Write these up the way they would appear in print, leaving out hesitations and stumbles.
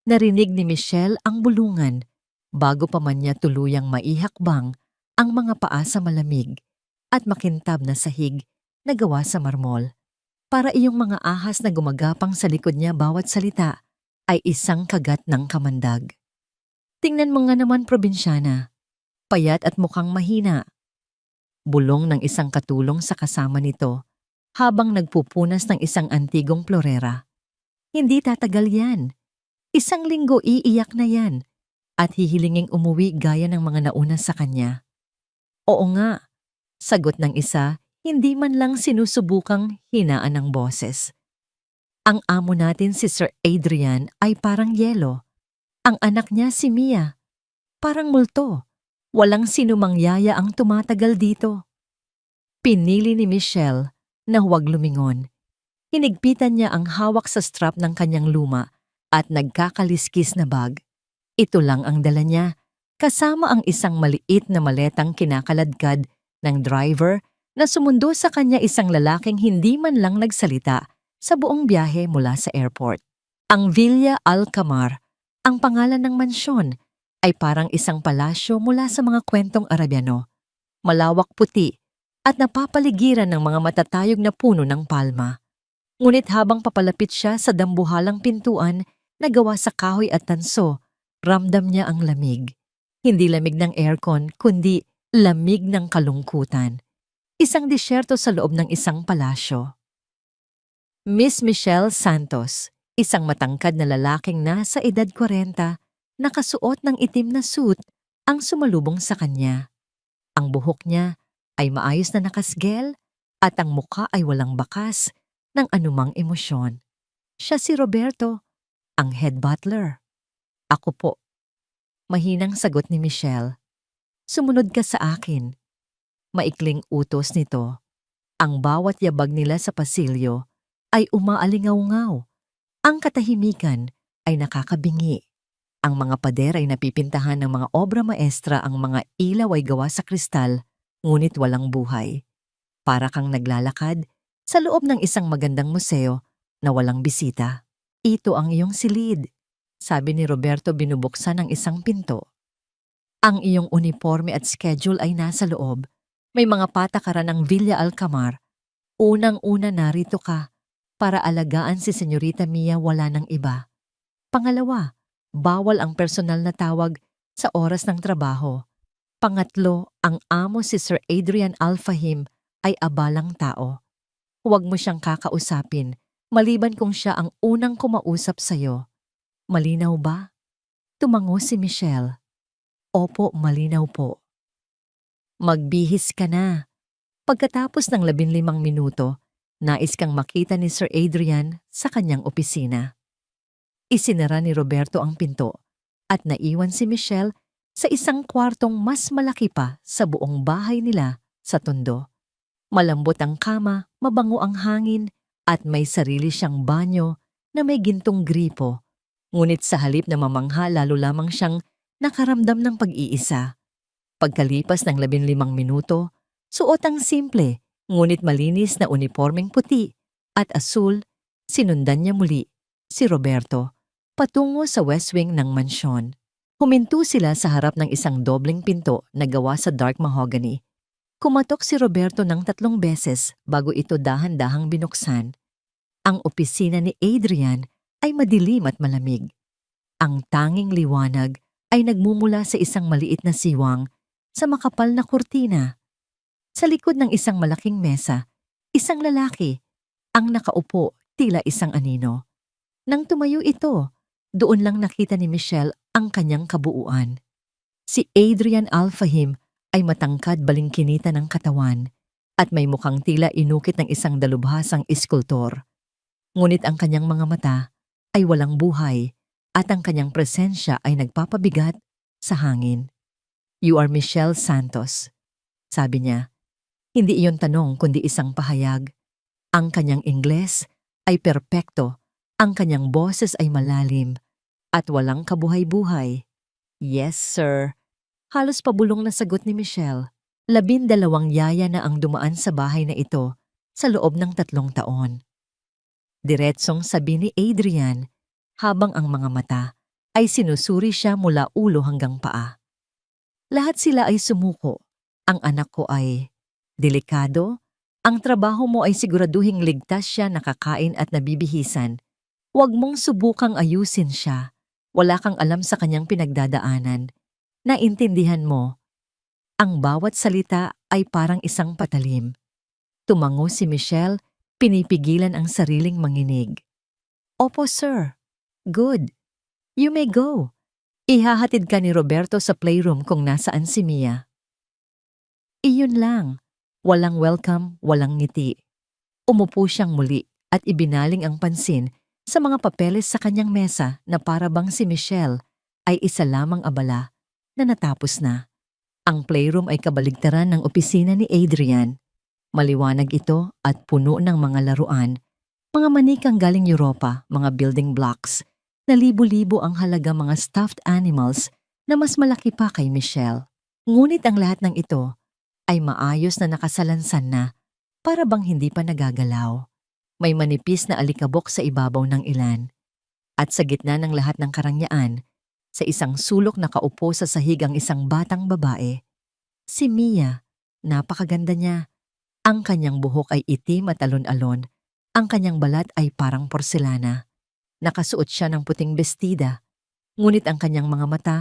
Narinig ni Michelle ang bulungan bago pa man niya tuluyang maihakbang ang mga paa sa malamig at makintab na sahig na gawa sa marmol. Para iyong mga ahas na gumagapang sa likod niya bawat salita ay isang kagat ng kamandag. Tingnan mo nga naman, probinsyana. Payat at mukhang mahina. Bulong ng isang katulong sa kasama nito habang nagpupunas ng isang antigong florera. Hindi tatagal yan. Isang linggo iiyak na yan at hihilinging umuwi gaya ng mga nauna sa kanya. Oo nga, sagot ng isa, hindi man lang sinusubukang hinaan ng boses. Ang amo natin si Sir Adrian ay parang yelo. Ang anak niya si Mia. Parang multo. Walang sinumang yaya ang tumatagal dito. Pinili ni Michelle na huwag lumingon. Hinigpitan niya ang hawak sa strap ng kanyang luma at nagkakaliskis na bag. Ito lang ang dala niya, kasama ang isang maliit na maletang kinakaladkad ng driver na sumundo sa kanya isang lalaking hindi man lang nagsalita sa buong biyahe mula sa airport. Ang Villa Alcamar, ang pangalan ng mansyon, ay parang isang palasyo mula sa mga kwentong Arabiano. Malawak puti at napapaligiran ng mga matatayog na puno ng palma. Ngunit habang papalapit siya sa dambuhalang pintuan na gawa sa kahoy at tanso, ramdam niya ang lamig. Hindi lamig ng aircon, kundi lamig ng kalungkutan. Isang disyerto sa loob ng isang palasyo. Miss Michelle Santos, isang matangkad na lalaking nasa edad 40, nakasuot ng itim na suit, ang sumalubong sa kanya. Ang buhok niya ay maayos na nakasgel at ang mukha ay walang bakas ng anumang emosyon. Siya si Roberto, ang head butler. Ako po. Mahinang sagot ni Michelle. Sumunod ka sa akin. Maikling utos nito. Ang bawat yabag nila sa pasilyo ay umaalingaw-ngaw. Ang katahimikan ay nakakabingi. Ang mga pader ay napipintahan ng mga obra maestra, ang mga ilaw ay gawa sa kristal, ngunit walang buhay. Para kang naglalakad sa loob ng isang magandang museo na walang bisita. Ito ang iyong silid, sabi ni Roberto binubuksan ang isang pinto. Ang iyong uniforme at schedule ay nasa loob. May mga patakaran ng Villa Alcamar. Unang-una narito ka para alagaan si Senyorita Mia, wala ng iba. Pangalawa, bawal ang personal na tawag sa oras ng trabaho. Pangatlo, ang amo si Sir Adrian Al-Fahim ay abalang tao. Huwag mo siyang kakausapin, maliban kung siya ang unang kumausap sa'yo. Malinaw ba? Tumango si Michelle. Opo, malinaw po. Magbihis ka na. Pagkatapos ng 15 minuto, nais kang makita ni Sir Adrian sa kanyang opisina. Isinara ni Roberto ang pinto at naiwan si Michelle sa isang kwartong mas malaki pa sa buong bahay nila sa Tondo. Malambot ang kama, mabango ang hangin at may sarili siyang banyo na may gintong gripo. Ngunit sa halip na mamangha, lalo lamang siyang nakaramdam ng pag-iisa. Pagkalipas ng 15 minuto, suot ang simple ngunit malinis na unipormeng puti at asul, sinundan niya muli si Roberto patungo sa west wing ng mansyon. Huminto sila sa harap ng isang dobleng pinto na gawa sa dark mahogany. Kumatok si Roberto ng 3 beses bago ito dahan-dahang binuksan. Ang opisina ni Adrian ay madilim at malamig. Ang tanging liwanag ay nagmumula sa isang maliit na siwang sa makapal na kurtina. Sa likod ng isang malaking mesa, isang lalaki ang nakaupo, tila isang anino. Nang tumayo ito, doon lang nakita ni Michelle ang kanyang kabuuan. Si Adrian Al-Fahim ay matangkad, balingkinita ng katawan at may mukhang tila inukit ng isang dalubhasang iskultor. Ngunit ang kanyang mga mata ay walang buhay at ang kanyang presensya ay nagpapabigat sa hangin. You are Michelle Santos, sabi niya. Hindi iyon tanong kundi isang pahayag. Ang kanyang Ingles ay perpekto, ang kanyang boses ay malalim at walang kabuhay-buhay. Yes, sir. Halos pabulong na sagot ni Michelle. 12 yaya na ang dumaan sa bahay na ito sa loob ng 3 taon. Diretsong sabi ni Adrian habang ang mga mata ay sinusuri siya mula ulo hanggang paa. Lahat sila ay sumuko. Ang anak ko ay delikado. Ang trabaho mo ay siguraduhing ligtas siya nakakain at nabibihisan. Huwag mong subukang ayusin siya. Wala kang alam sa kanyang pinagdadaanan. Naintindihan mo, ang bawat salita ay parang isang patalim. Tumango si Michelle, pinipigilan ang sariling manginig. Opo, sir. Good. You may go. Ihahatid ka ni Roberto sa playroom kung nasaan si Mia. Iyon lang. Walang welcome, walang ngiti. Umupo siyang muli at ibinaling ang pansin sa mga papeles sa kanyang mesa na para bang si Michelle ay isa lamang abala na natapos na. Ang playroom ay kabaligtaran ng opisina ni Adrian. Maliwanag ito at puno ng mga laruan, mga manikang galing Europa, mga building blocks, na libo-libo ang halaga mga stuffed animals na mas malaki pa kay Michelle. Ngunit ang lahat ng ito ay maayos na nakasalansan na para bang hindi pa nagagalaw. May manipis na alikabok sa ibabaw ng ilan. At sa gitna ng lahat ng karangyaan, sa isang sulok nakaupo sa sahig ang isang batang babae. Si Mia, napakaganda niya. Ang kanyang buhok ay itim at alon-alon. Ang kanyang balat ay parang porselana. Nakasuot siya ng puting bestida. Ngunit ang kanyang mga mata,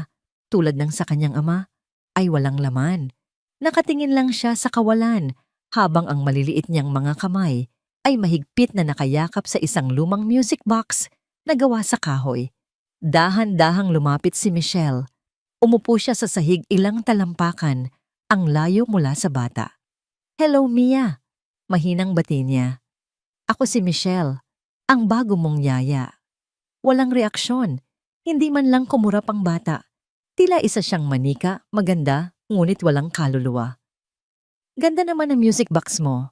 tulad ng sa kanyang ama, ay walang laman. Nakatingin lang siya sa kawalan habang ang maliliit niyang mga kamay ay mahigpit na nakayakap sa isang lumang music box na gawa sa kahoy. Dahan-dahang lumapit si Michelle. Umupo siya sa sahig ilang talampakan, ang layo mula sa bata. Hello, Mia. Mahinang bati niya. Ako si Michelle, ang bago mong yaya. Walang reaksyon, hindi man lang kumurap ang bata. Tila isa siyang manika, maganda, ngunit walang kaluluwa. Ganda naman ang music box mo.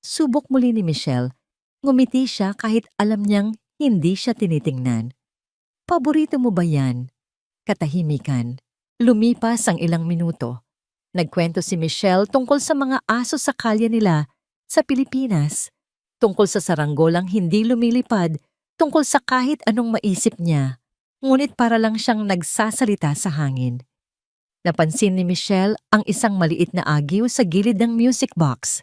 Subok muli ni Michelle. Ngumiti siya kahit alam niyang hindi siya tinitingnan. Paborito mo ba yan? Katahimikan. Lumipas ang ilang minuto. Nagkwento si Michelle tungkol sa mga aso sa kalye nila sa Pilipinas. Tungkol sa saranggolang hindi lumilipad, tungkol sa kahit anong maisip niya. Ngunit para lang siyang nagsasalita sa hangin. Napansin ni Michelle ang isang maliit na agiw sa gilid ng music box.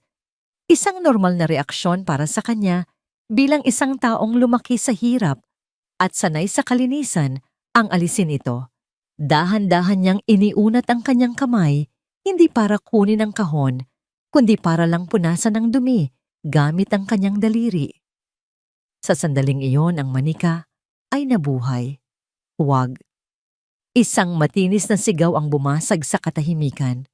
Isang normal na reaksyon para sa kanya bilang isang taong lumaki sa hirap at sanay sa kalinisan ang alisin ito. Dahan-dahan niyang iniunat ang kanyang kamay, hindi para kunin ang kahon, kundi para lang punasan ng dumi gamit ang kanyang daliri. Sa sandaling iyon ang manika ay nabuhay. Huwag. Isang matinis na sigaw ang bumasag sa katahimikan.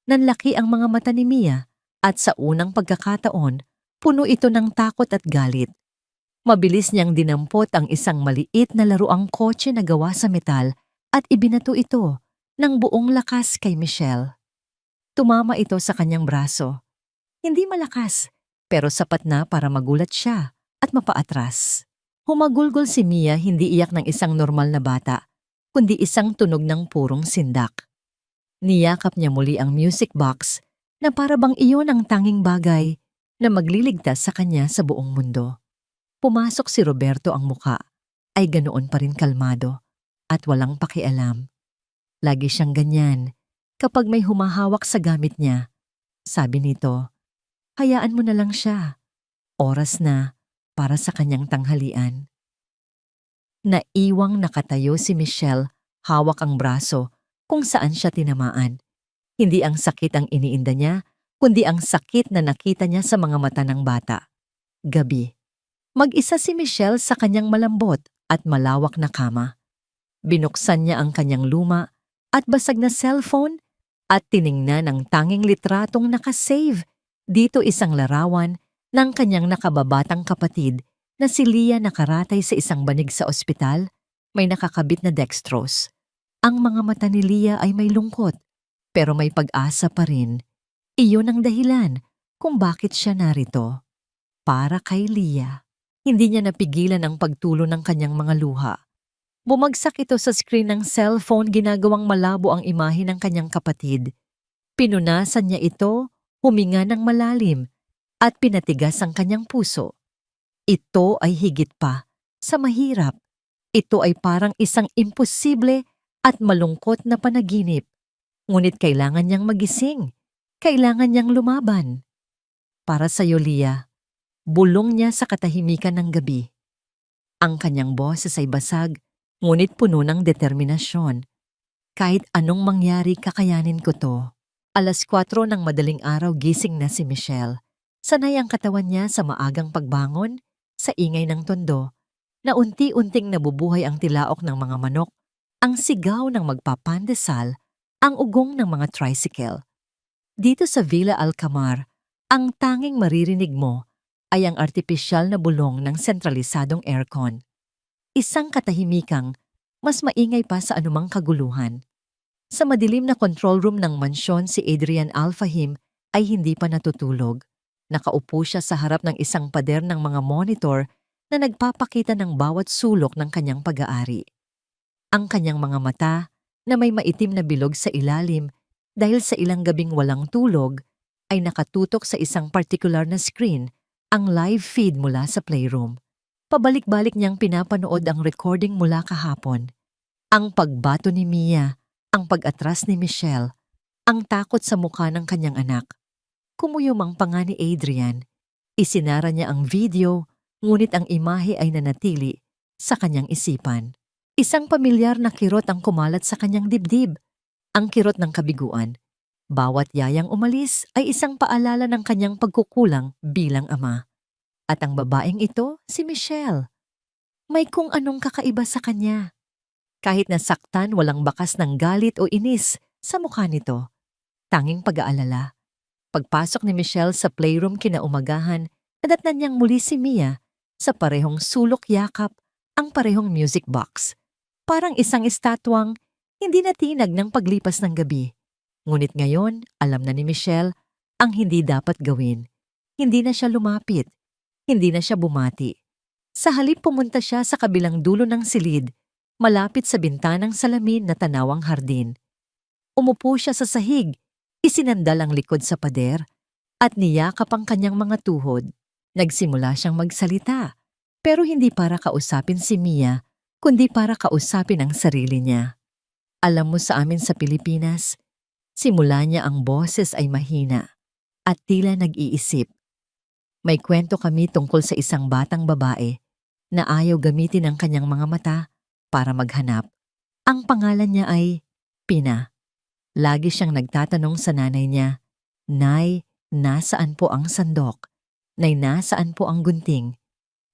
Nanlaki ang mga mata ni Mia at sa unang pagkakataon, puno ito ng takot at galit. Mabilis niyang dinampot ang isang maliit na laruang kotse na gawa sa metal at ibinato ito ng buong lakas kay Michelle. Tumama ito sa kanyang braso. Hindi malakas, pero sapat na para magulat siya at mapaatras. Humagulgol si Mia, hindi iyak ng isang normal na bata, kundi isang tunog ng purong sindak. Niyakap niya muli ang music box na para bang iyon ang tanging bagay na magliligtas sa kanya sa buong mundo. Pumasok si Roberto, ang muka ay ganoon pa rin kalmado at walang pakialam. Lagi siyang ganyan kapag may humahawak sa gamit niya. Sabi nito, hayaan mo na lang siya. Oras na para sa kanyang tanghalian. Naiwang nakatayo si Michelle, hawak ang braso kung saan siya tinamaan. Hindi ang sakit ang iniinda niya, kundi ang sakit na nakita niya sa mga mata ng bata. Gabi. Mag-isa si Michelle sa kanyang malambot at malawak na kama. Binuksan niya ang kanyang luma at basag na cellphone at tiningnan ang tanging litratong nakasave. Dito isang larawan ng kanyang nakababatang kapatid na si Leah nakaratay sa isang banig sa ospital, may nakakabit na dextrose. Ang mga mata ni Leah ay may lungkot, pero may pag-asa pa rin. Iyon ang dahilan kung bakit siya narito. Para kay Leah. Hindi niya napigilan ang pagtulo ng kanyang mga luha. Bumagsak ito sa screen ng cellphone, ginagawang malabo ang imahe ng kanyang kapatid. Pinunasan niya ito, huminga ng malalim, at pinatigas ang kanyang puso. Ito ay higit pa sa mahirap. Ito ay parang isang imposible at malungkot na panaginip. Ngunit kailangan niyang magising. Kailangan niyang lumaban. Para sa Lia, bulong niya sa katahimikan ng gabi. Ang kanyang boses ay basag, ngunit puno ng determinasyon. Kahit anong mangyari, kakayanin ko to. 4:00 ng madaling araw gising na si Michelle. Sanay ang katawan niya sa maagang pagbangon, sa ingay ng tondo, na unti-unting nabubuhay ang tilaok ng mga manok, ang sigaw ng magpapandesal, ang ugong ng mga tricycle. Dito sa Villa Alcamar, ang tanging maririnig mo ay ang artipisyal na bulong ng sentralisadong aircon. Isang katahimikang mas maingay pa sa anumang kaguluhan. Sa madilim na control room ng mansyon, si Adrian Alfahim ay hindi pa natutulog. Nakaupo siya sa harap ng isang pader ng mga monitor na nagpapakita ng bawat sulok ng kanyang pag-aari. Ang kanyang mga mata na may maitim na bilog sa ilalim dahil sa ilang gabing walang tulog ay nakatutok sa isang partikular na screen, ang live feed mula sa playroom. Pabalik-balik niyang pinapanood ang recording mula kahapon. Ang pagbato ni Mia, ang pag-atras ni Michelle, ang takot sa mukha ng kanyang anak. Kumuyom ang panga ni Adrian. Isinara niya ang video, ngunit ang imahe ay nanatili sa kanyang isipan. Isang pamilyar na kirot ang kumalat sa kanyang dibdib. Ang kirot ng kabiguan. Bawat yayang umalis ay isang paalala ng kanyang pagkukulang bilang ama. At ang babaeng ito, si Michelle. May kung anong kakaiba sa kanya. Kahit nasaktan, walang bakas ng galit o inis sa mukha nito. Tanging pag-aalala. Pagpasok ni Michelle sa playroom kinaumagahan, nadatnan niyang muli si Mia sa parehong sulok yakap, ang parehong music box. Parang isang estatwang hindi natinag ng paglipas ng gabi. Ngunit ngayon, alam na ni Michelle ang hindi dapat gawin. Hindi na siya lumapit. Hindi na siya bumati. Sa halip pumunta siya sa kabilang dulo ng silid, malapit sa bintanang salamin na tanawang hardin. Umupo siya sa sahig, isinandal ang likod sa pader, at niyakap ang kanyang mga tuhod. Nagsimula siyang magsalita, pero hindi para kausapin si Mia, kundi para kausapin ang sarili niya. Alam mo, sa amin sa Pilipinas, simula niya ang boses ay mahina at tila nag-iisip. May kwento kami tungkol sa isang batang babae na ayaw gamitin ang kanyang mga mata para maghanap. Ang pangalan niya ay Pina. Lagi siyang nagtatanong sa nanay niya, "Nay, nasaan po ang sandok? Nay, nasaan po ang gunting?"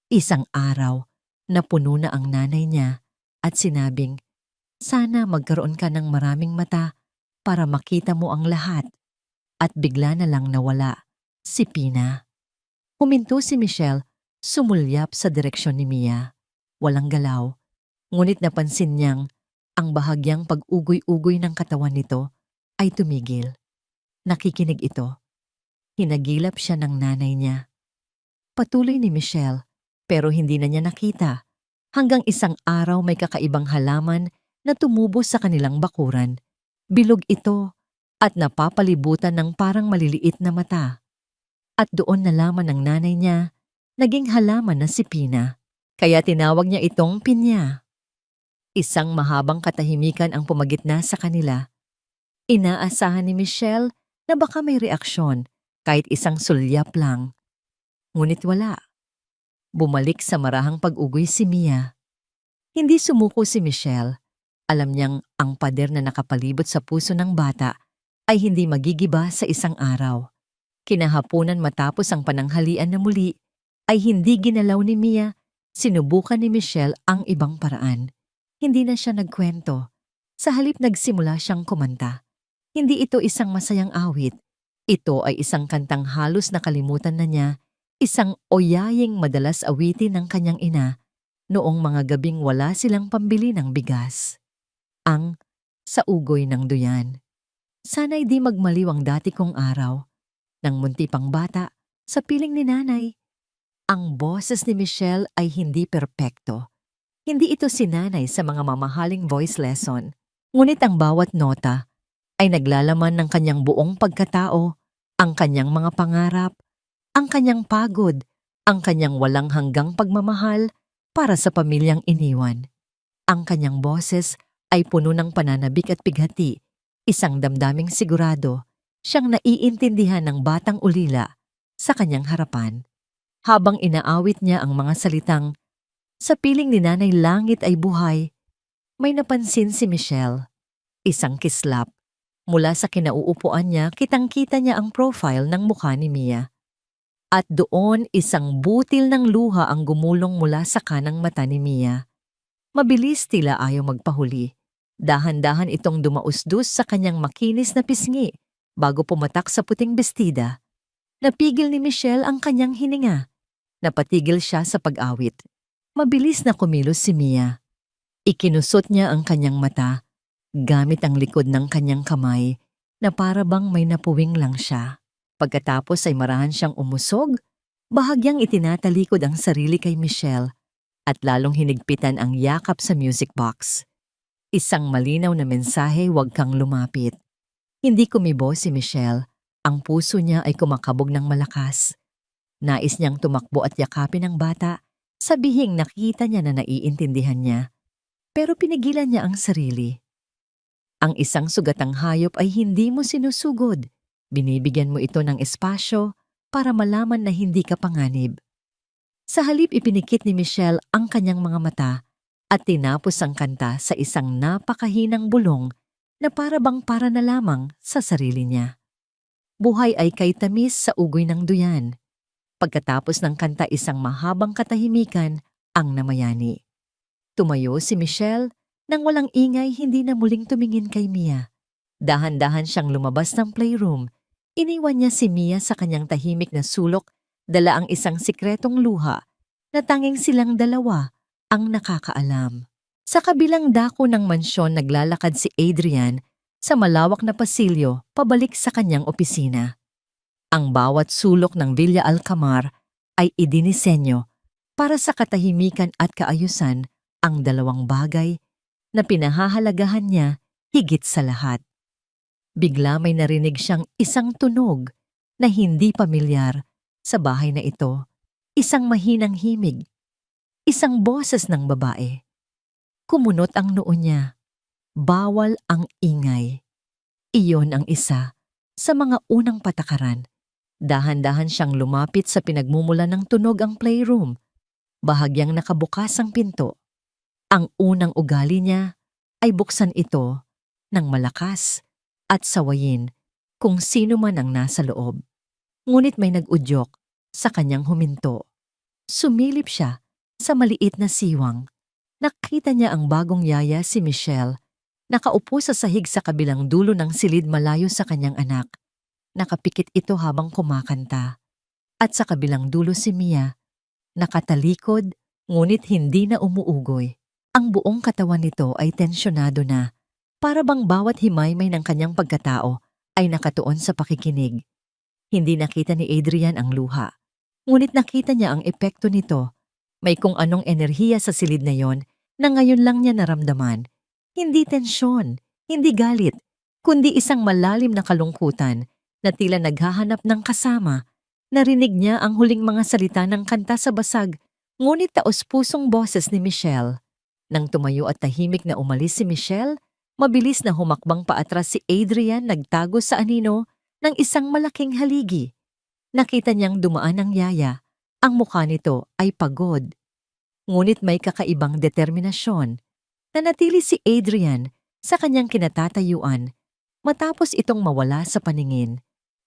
Isang araw, napuno na ang nanay niya at sinabing, "Sana magkaroon ka ng maraming mata para makita mo ang lahat." At bigla na lang nawala si Pina. Huminto si Michelle, sumulyap sa direksyon ni Mia. Walang galaw, ngunit napansin niyang ang bahagyang pag-ugoy-ugoy ng katawan nito ay tumigil. Nakikinig ito. Hinagilap siya ng nanay niya. Patuloy ni Michelle, pero hindi na niya nakita. Hanggang isang araw may kakaibang halaman na tumubo sa kanilang bakuran. Bilog ito at napapalibutan ng parang maliliit na mata. At doon nalaman ng nanay niya, naging halaman na si Pina. Kaya tinawag niya itong Pinya. Isang mahabang katahimikan ang pumagitna sa kanila. Inaasahan ni Michelle na baka may reaksyon, kahit isang sulyap lang. Ngunit wala. Bumalik sa marahang pag-ugoy si Mia. Hindi sumuko si Michelle. Alam niyang ang pader na nakapalibot sa puso ng bata ay hindi magigiba sa isang araw. Kinahaponan matapos ang pananghalian na muli, ay hindi ginalaw ni Mia. Sinubukan ni Michelle ang ibang paraan. Hindi na siya nagkwento. Sa halip nagsimula siyang kumanta. Hindi ito isang masayang awit. Ito ay isang kantang halos nakalimutan na niya, isang oyaying madalas awitin ng kanyang ina noong mga gabing wala silang pambili ng bigas. Ang Sa Ugoy ng Duyan. Sana'y di magmaliw ang dati kong araw. Nang munti pang bata, sa piling ni nanay. Ang boses ni Michelle ay hindi perpekto. Hindi ito sinanay sa mga mamahaling voice lesson. Ngunit ang bawat nota ay naglalaman ng kanyang buong pagkatao, ang kanyang mga pangarap, ang kanyang pagod, ang kanyang walang hanggang pagmamahal para sa pamilyang iniwan. Ang kanyang boses ay puno ng pananabik at pighati, isang damdaming sigurado siyang naiintindihan ng batang ulila sa kanyang harapan. Habang inaawit niya ang mga salitang, "Sa piling ni Nanay Langit ay buhay," may napansin si Michelle. Isang kislap. Mula sa kinauupuan niya, kitang-kita niya ang profile ng mukha ni Mia. At doon isang butil ng luha ang gumulong mula sa kanang mata ni Mia. Mabilis tila ayaw magpahuli. Dahan-dahan itong dumausdos sa kanyang makinis na pisngi bago pumatak sa puting bestida. Napigil ni Michelle ang kanyang hininga. Napatigil siya sa pag-awit. Mabilis na kumilos si Mia. Ikinusot niya ang kanyang mata gamit ang likod ng kanyang kamay na para bang may napuwing lang siya. Pagkatapos ay marahan siyang umusog, bahagyang itinatalikod ang sarili kay Michelle at lalong hinigpitan ang yakap sa music box. Isang malinaw na mensahe, "Huwag kang lumapit." Hindi kumibo si Michelle. Ang puso niya ay kumakabog ng malakas. Nais niyang tumakbo at yakapin ang bata, sabihing nakita niya na naiintindihan niya. Pero pinigilan niya ang sarili. Ang isang sugatang hayop ay hindi mo sinusugod. Binibigyan mo ito ng espasyo para malaman na hindi ka panganib. Sa halip ipinikit ni Michelle ang kanyang mga mata at tinapos ang kanta sa isang napakahinang bulong na para bang para na lamang sa sarili niya. Buhay ay kay tamis sa ugoy ng duyan. Pagkatapos ng kanta, isang mahabang katahimikan ang namayani. Tumayo si Michelle nang walang ingay, hindi na muling tumingin kay Mia. Dahan-dahan siyang lumabas ng playroom. Iniwan niya si Mia sa kanyang tahimik na sulok, dala ang isang sikretong luha na tanging silang dalawa ang nakakaalam. Sa kabilang dako ng mansyon, naglalakad si Adrian sa malawak na pasilyo pabalik sa kanyang opisina. Ang bawat sulok ng Villa Alcamar ay idinisenyo para sa katahimikan at kaayusan, ang dalawang bagay na pinahahalagahan niya higit sa lahat. Bigla may narinig siyang isang tunog na hindi pamilyar sa bahay na ito. Isang mahinang himig. Isang boses ng babae. Kumunot ang noo niya. Bawal ang ingay. Iyon ang isa sa mga unang patakaran. Dahan-dahan siyang lumapit sa pinagmumula ng tunog ang playroom. Bahagyang nakabukas ang pinto. Ang unang ugali niya ay buksan ito ng malakas at sawayin kung sino man ang nasa loob. Ngunit may nag-udyok sa kanyang huminto. Sumilip siya sa maliit na siwang. Nakita niya ang bagong yaya, si Michelle, nakaupo sa sahig sa kabilang dulo ng silid malayo sa kanyang anak. Nakapikit ito habang kumakanta. At sa kabilang dulo si Mia, nakatalikod ngunit hindi na umuugoy. Ang buong katawan nito ay tensyonado na, para bang bawat himaymay ng kanyang pagkatao ay nakatuon sa pakikinig. Hindi nakita ni Adrian ang luha, ngunit nakita niya ang epekto nito. May kung anong enerhiya sa silid na yon na ngayon lang niya naramdaman. Hindi tensyon, hindi galit, kundi isang malalim na kalungkutan na tila naghahanap ng kasama. Narinig niya ang huling mga salita ng kanta sa basag, ngunit taos-pusong boses ni Michelle. Nang tumayo at tahimik na umalis si Michelle, mabilis na humakbang paatras si Adrian, nagtago sa anino ng isang malaking haligi. Nakita niyang dumaan ang yaya. Ang mukha nito ay pagod. Ngunit may kakaibang determinasyon. Nanatili si Adrian sa kanyang kinatatayuan matapos itong mawala sa paningin.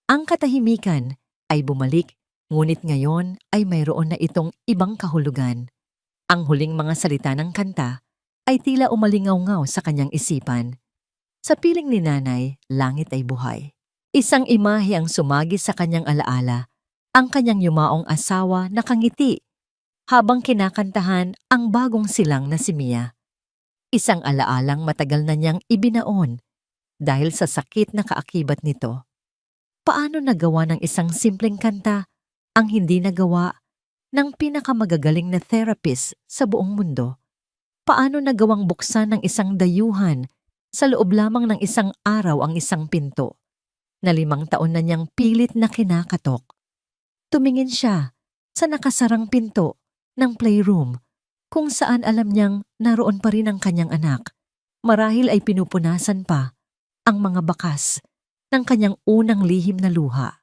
Ang katahimikan ay bumalik, ngunit ngayon ay mayroon na itong ibang kahulugan. Ang huling mga salita ng kanta ay tila umalingaw-ngaw sa kanyang isipan. Sa piling ni Nanay, langit ay buhay. Isang imahe ang sumagi sa kanyang alaala, ang kanyang yumaong asawa nakangiti habang kinakantahan ang bagong silang na si Mia. Isang alaalang matagal na niyang ibinaon dahil sa sakit na kaakibat nito. Paano nagawa ng isang simpleng kanta ang hindi nagawa ng pinakamagagaling na therapist sa buong mundo? Paano nagawang buksan ng isang dayuhan sa loob lamang ng isang araw ang isang pinto na 5 taon na niyang pilit na kinakatok? Tumingin siya sa nakasarang pinto ng playroom. kung saan alam niyang naroon pa rin ang kanyang anak. Marahil ay pinupunasan pa ang mga bakas ng kanyang unang lihim na luha.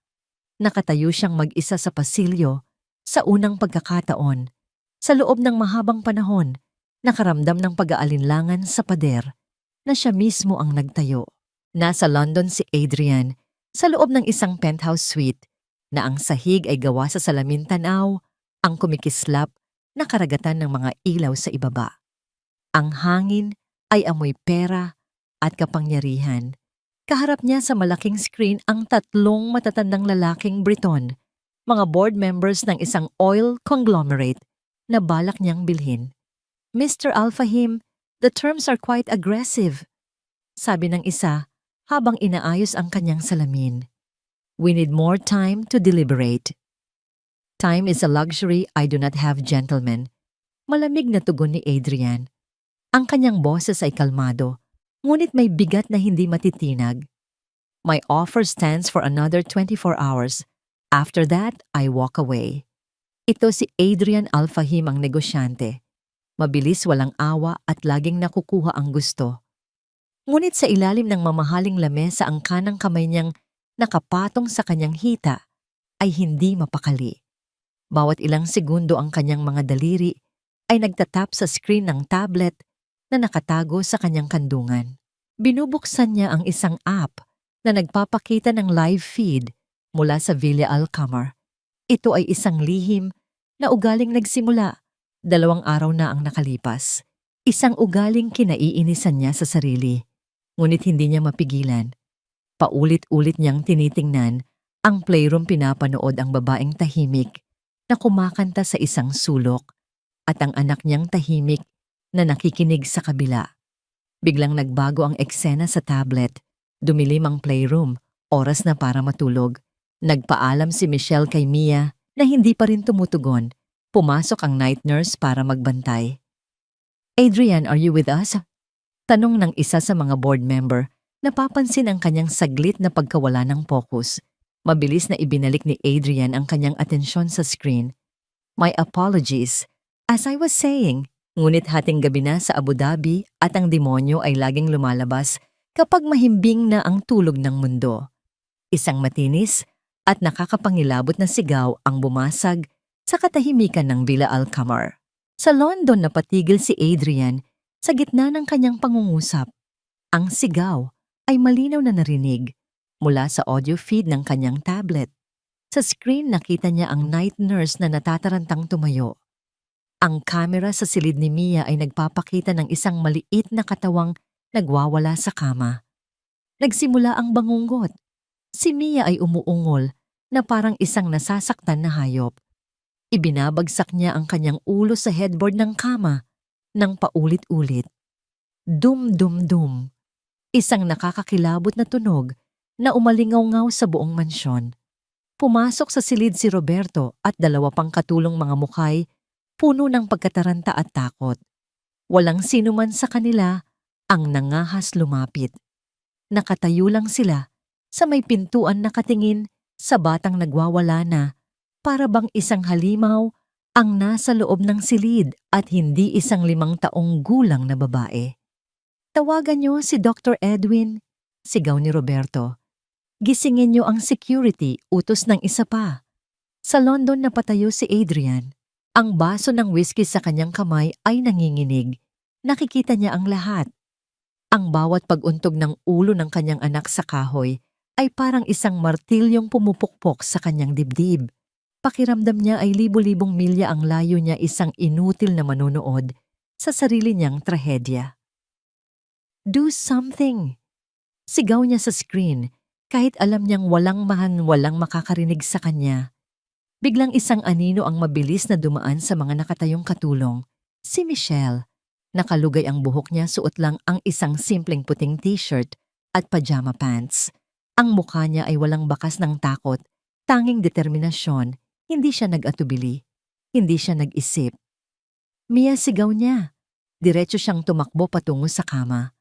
Nakatayo siyang mag-isa sa pasilyo sa unang pagkakataon. Sa loob ng mahabang panahon, nakaramdam ng pag-aalinlangan sa pader na siya mismo ang nagtayo. Nasa London si Adrian sa loob ng isang penthouse suite na ang sahig ay gawa sa salamin tanaw, ang kumikislap na karagatan ng mga ilaw sa ibaba. Ang hangin ay amoy pera at kapangyarihan. Kaharap niya sa malaking screen ang tatlong matatandang lalaking Briton, mga board members ng isang oil conglomerate na balak niyang bilhin. Mr. Al-Fahim, the terms are quite aggressive, sabi ng isa habang inaayos ang kanyang salamin. We need more time to deliberate. Time is a luxury I do not have, gentlemen. Malamig na tugon ni Adrian. Ang kanyang boses ay kalmado, ngunit may bigat na hindi matitinag. My offer stands for another 24 hours. After that, I walk away. Ito si Adrian Al-Fahim ang negosyante. Mabilis, walang awa at laging nakukuha ang gusto. Ngunit sa ilalim ng mamahaling lamesa ang kanang kamay niyang nakapatong sa kanyang hita ay hindi mapakali. Bawat ilang segundo ang kanyang mga daliri ay nagtatap sa screen ng tablet na nakatago sa kanyang kandungan. Binubuksan niya ang isang app na nagpapakita ng live feed mula sa Villa Al-Qamar. Ito ay isang lihim na ugaling nagsimula. 2 araw na ang nakalipas. Isang ugaling kinaiinisan niya sa sarili, ngunit hindi niya mapigilan. Paulit-ulit niyang tinitingnan ang playroom, pinapanood ang babaeng tahimik na kumakanta sa isang sulok at ang anak niyang tahimik na nakikinig sa kabila. Biglang nagbago ang eksena sa tablet. Dumilim ang playroom, oras na para matulog. Nagpaalam si Michelle kay Mia na hindi pa rin tumutugon. Pumasok ang night nurse para magbantay. Adrian, are you with us? Tanong ng isa sa mga board member. Napapansin ang kanyang saglit na pagkawala ng focus. Mabilis na ibinalik ni Adrian ang kanyang atensyon sa screen. My apologies. As I was saying, ngunit hating gabi na sa Abu Dhabi at ang demonyo ay laging lumalabas kapag mahimbing na ang tulog ng mundo. Isang matinis at nakakapangilabot na sigaw ang bumasag sa katahimikan ng Villa Al-Qamar. Sa London napatigil si Adrian sa gitna ng kanyang pangungusap. Ang sigaw ay malinaw na narinig mula sa audio feed ng kanyang tablet. Sa screen nakita niya ang night nurse na natatarantang tumayo. Ang kamera sa silid ni Mia ay nagpapakita ng isang maliit na katawang nagwawala sa kama. Nagsimula ang bangungot. Si Mia ay umuungol na parang isang nasasaktan na hayop. Ibinabagsak niya ang kanyang ulo sa headboard ng kama nang paulit-ulit. Dum-dum-dum. Isang nakakakilabot na tunog na umalingaw-ngaw sa buong mansyon. Pumasok sa silid si Roberto at 2 pang katulong mga mukhay, puno ng pagkataranta at takot. Walang sino man sa kanila ang nangahas lumapit. Nakatayo lang sila sa may pintuan nakatingin sa batang nagwawala na, para bang isang halimaw ang nasa loob ng silid at hindi isang 5 taong gulang na babae. Tawagan niyo si Dr. Edwin, sigaw ni Roberto. Gisingin niyo ang security, utos ng isa pa. Sa London napatayo si Adrian. Ang baso ng whiskey sa kanyang kamay ay nanginginig. Nakikita niya ang lahat. Ang bawat pag-untog ng ulo ng kanyang anak sa kahoy ay parang isang martilyong pumupukpok sa kanyang dibdib. Pakiramdam niya ay libo-libong milya ang layo niya, isang inutil na manonood sa sarili niyang trahedya. Do something! Sigaw niya sa screen kahit alam niyang walang makakarinig sa kanya. Biglang isang anino ang mabilis na dumaan sa mga nakatayong katulong. Si Michelle. Nakalugay ang buhok niya, suot lang ang isang simpleng puting t-shirt at pajama pants. Ang mukha niya ay walang bakas ng takot, tanging determinasyon. Hindi siya nag-atubili. Hindi siya nag-isip. Mia, sigaw niya. Diretso siyang tumakbo patungo sa kama.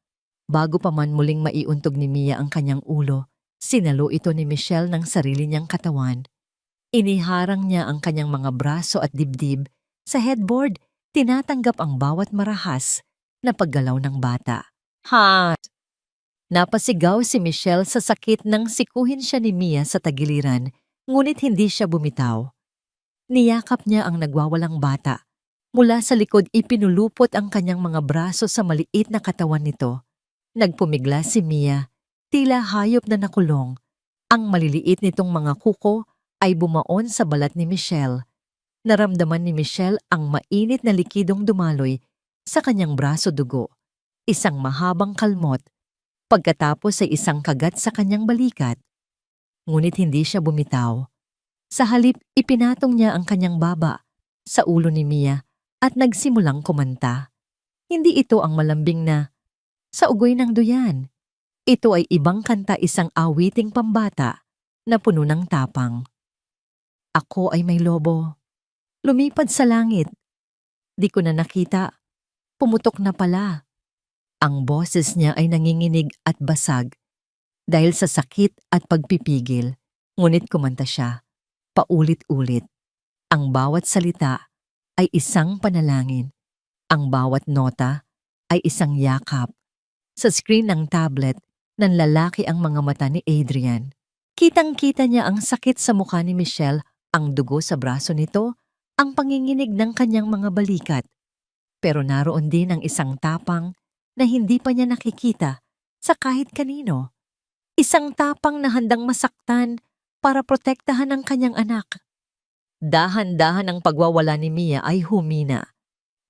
Bago pa man muling maiuntog ni Mia ang kanyang ulo, sinalo ito ni Michelle ng sarili niyang katawan. Iniharang niya ang kanyang mga braso at dibdib sa headboard tinatanggap ang bawat marahas na paggalaw ng bata. Hot! Napasigaw si Michelle sa sakit nang sikuhin siya ni Mia sa tagiliran, ngunit hindi siya bumitaw. Niyakap niya ang nagwawalang bata. Mula sa likod ipinulupot ang kanyang mga braso sa maliit na katawan nito. Nagpumigla si Mia, tila hayop na nakulong. Ang maliliit nitong mga kuko ay bumaon sa balat ni Michelle. Naramdaman ni Michelle ang mainit na likidong dumaloy sa kanyang braso dugo. Isang mahabang kalmot, pagkatapos ay isang kagat sa kanyang balikat. Ngunit hindi siya bumitaw. Sa halip, ipinatong niya ang kanyang baba sa ulo ni Mia at nagsimulang kumanta. Hindi ito ang malambing na, "Sa ugoy ng duyan." Ito ay ibang kanta, isang awiting pambata na puno ng tapang. Ako ay may lobo. Lumipad sa langit. Di ko na nakita. Pumutok na pala. Ang boses niya ay nanginginig at basag dahil sa sakit at pagpipigil. Ngunit kumanta siya, paulit-ulit. Ang bawat salita ay isang panalangin. Ang bawat nota ay isang yakap. Sa screen ng tablet, nanlalaki ang mga mata ni Adrian. Kitang-kita niya ang sakit sa mukha ni Michelle, ang dugo sa braso nito, ang panginginig ng kanyang mga balikat. Pero naroon din ang isang tapang na hindi pa niya nakikita sa kahit kanino. Isang tapang na handang masaktan para protektahan ang kanyang anak. Dahan-dahan ang pagwawala ni Mia ay humina.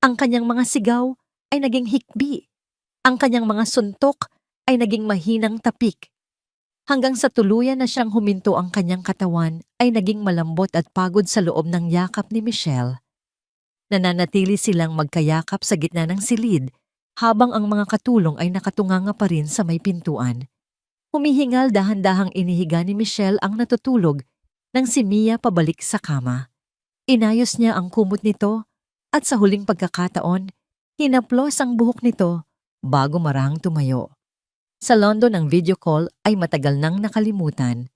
Ang kanyang mga sigaw ay naging hikbi. Ang kanyang mga suntok ay naging mahinang tapik. Hanggang sa tuluyan na siyang huminto, ang kanyang katawan ay naging malambot at pagod sa loob ng yakap ni Michelle. Nananatili silang magkayakap sa gitna ng silid habang ang mga katulong ay nakatunganga pa rin sa may pintuan. Humihingal, dahan-dahang inihiga ni Michelle ang natutulog nang si Mia pabalik sa kama. Inayos niya ang kumot nito at sa huling pagkakataon, hinaplos ang buhok nito bago marahang tumayo. Sa London, ang video call ay matagal nang nakalimutan.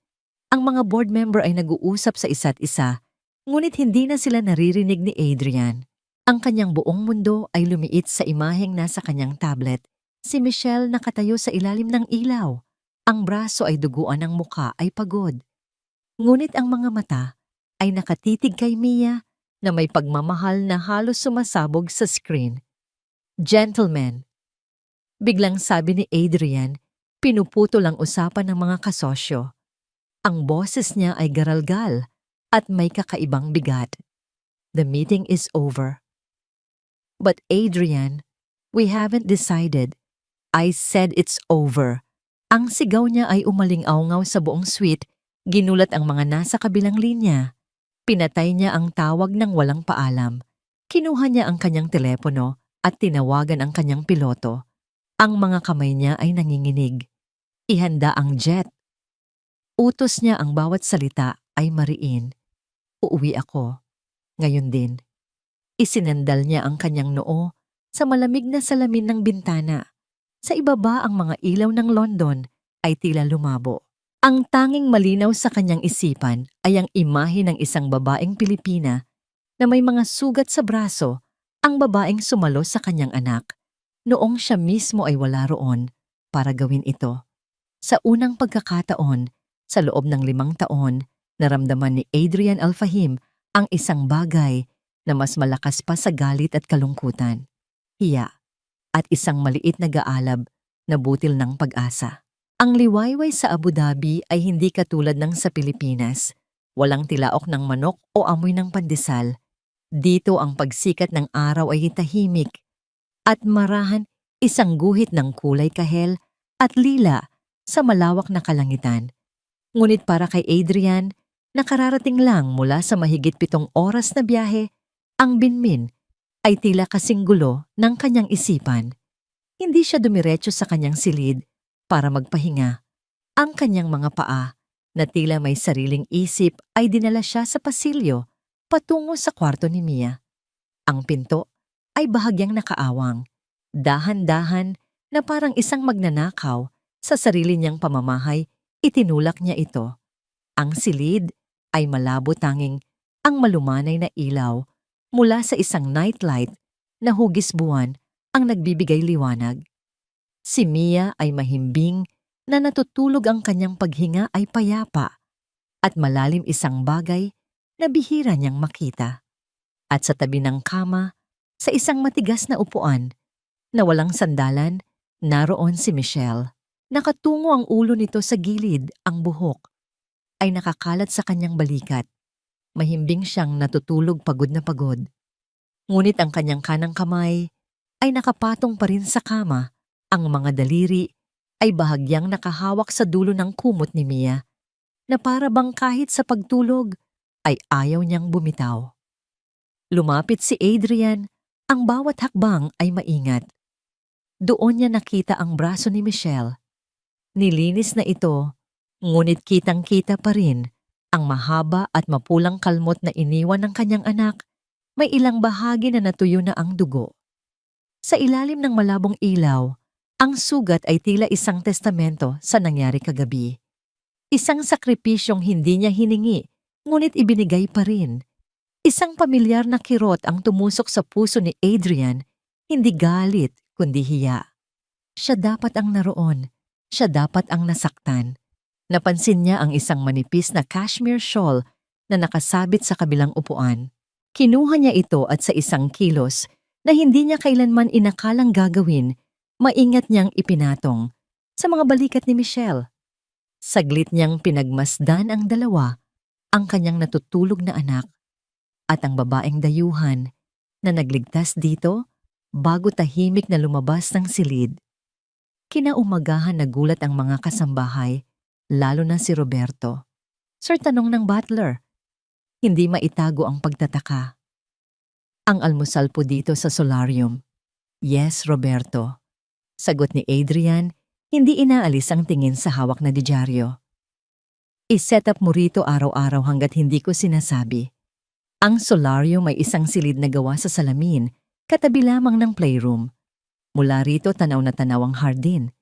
Ang mga board member ay nag-uusap sa isa't isa, ngunit hindi na sila naririnig ni Adrian. Ang kanyang buong mundo ay lumiit sa imaheng nasa kanyang tablet. Si Michelle nakatayo sa ilalim ng ilaw. Ang braso ay duguan, ng muka ay pagod. Ngunit ang mga mata ay nakatitig kay Mia na may pagmamahal na halos sumasabog sa screen. "Gentlemen," biglang sabi ni Adrian, pinuputol ang usapan ng mga kasosyo. Ang boses niya ay garalgal at may kakaibang bigat. "The meeting is over." "But Adrian, we haven't decided." "I said it's over." Ang sigaw niya ay umaling-awngaw sa buong suite, ginulat ang mga nasa kabilang linya. Pinatay niya ang tawag ng walang paalam. Kinuha niya ang kanyang telepono at tinawagan ang kanyang piloto. Ang mga kamay niya ay nanginginig. Ihanda ang jet. Utos niya, ang bawat salita ay mariin. "Uuwi ako. Ngayon din." Isinandal niya ang kanyang noo sa malamig na salamin ng bintana. Sa ibaba, ang mga ilaw ng London ay tila lumabo. Ang tanging malinaw sa kanyang isipan ay ang imahe ng isang babaeng Pilipina na may mga sugat sa braso, ang babaeng sumalo sa kanyang anak, noong siya mismo ay wala roon para gawin ito. Sa unang pagkakataon, sa loob ng 5 taon, naramdaman ni Adrian Alfahim ang isang bagay na mas malakas pa sa galit at kalungkutan. Hiya at isang maliit na gaalab na butil ng pag-asa. Ang liwayway sa Abu Dhabi ay hindi katulad ng sa Pilipinas. Walang tilaok ng manok o amoy ng pandesal. Dito ang pagsikat ng araw ay tahimik at marahan, isang guhit ng kulay kahel at lila sa malawak na kalangitan. Ngunit para kay Adrian, nakararating lang mula sa mahigit 7 oras na biyahe, ang binmin ay tila kasing gulo ng kanyang isipan. Hindi siya dumiretso sa kanyang silid para magpahinga. Ang kanyang mga paa, na tila may sariling isip, ay dinala siya sa pasilyo patungo sa kwarto ni Mia. Ang pinto ay bahagyang nakaawang. Dahan-dahan na parang isang magnanakaw sa sarili niyang pamamahay, itinulak niya ito. Ang silid ay malabo, tanging ang malumanay na ilaw mula sa isang nightlight na hugis buwan ang nagbibigay liwanag. Si Mia ay mahimbing na natutulog, ang kanyang paghinga ay payapa at malalim, isang bagay na bihira niyang makita. At sa tabi ng kama, sa isang matigas na upuan na walang sandalan, naroon si Michelle. Nakatungo ang ulo nito sa gilid, ang buhok ay nakakalat sa kanyang balikat. Mahimbing siyang natutulog, pagod na pagod. Ngunit ang kanyang kanang kamay ay nakapatong pa rin sa kama. Ang mga daliri ay bahagyang nakahawak sa dulo ng kumot ni Mia, na para bang kahit sa pagtulog ay ayaw niyang bumitaw. Lumapit si Adrian, ang bawat hakbang ay maingat. Doon niya nakita ang braso ni Michelle. Nilinis na ito, ngunit kitang-kita pa rin ang mahaba at mapulang kalmot na iniwan ng kanyang anak. May ilang bahagi na natuyo na ang dugo. Sa ilalim ng malabong ilaw, ang sugat ay tila isang testamento sa nangyari kagabi. Isang sakripisyong hindi niya hiningi, ngunit ibinigay pa rin. Isang pamilyar na kirot ang tumusok sa puso ni Adrian, hindi galit kundi hiya. Siya dapat ang naroon, siya dapat ang nasaktan. Napansin niya ang isang manipis na cashmere shawl na nakasabit sa kabilang upuan. Kinuha niya ito at sa isang kilos na hindi niya kailanman inakalang gagawin, maingat niyang ipinatong sa mga balikat ni Michelle. Saglit niyang pinagmasdan ang dalawa, ang kanyang natutulog na anak at ang babaeng dayuhan na nagligtas dito bago tahimik na lumabas ng silid. Kinaumagahan nagulat ang mga kasambahay, lalo na si Roberto. Sir, tanong ng butler. Hindi maitago ang pagtataka. Ang almusal po dito sa solarium. Yes, Roberto. Sagot ni Adrian, hindi inaalis ang tingin sa hawak na didyaryo. I-set up mo rito araw-araw hanggat hindi ko sinasabi. Ang solarium may isang silid na gawa sa salamin, katabi lamang ng playroom. Mula rito tanaw na tanaw ang hardin.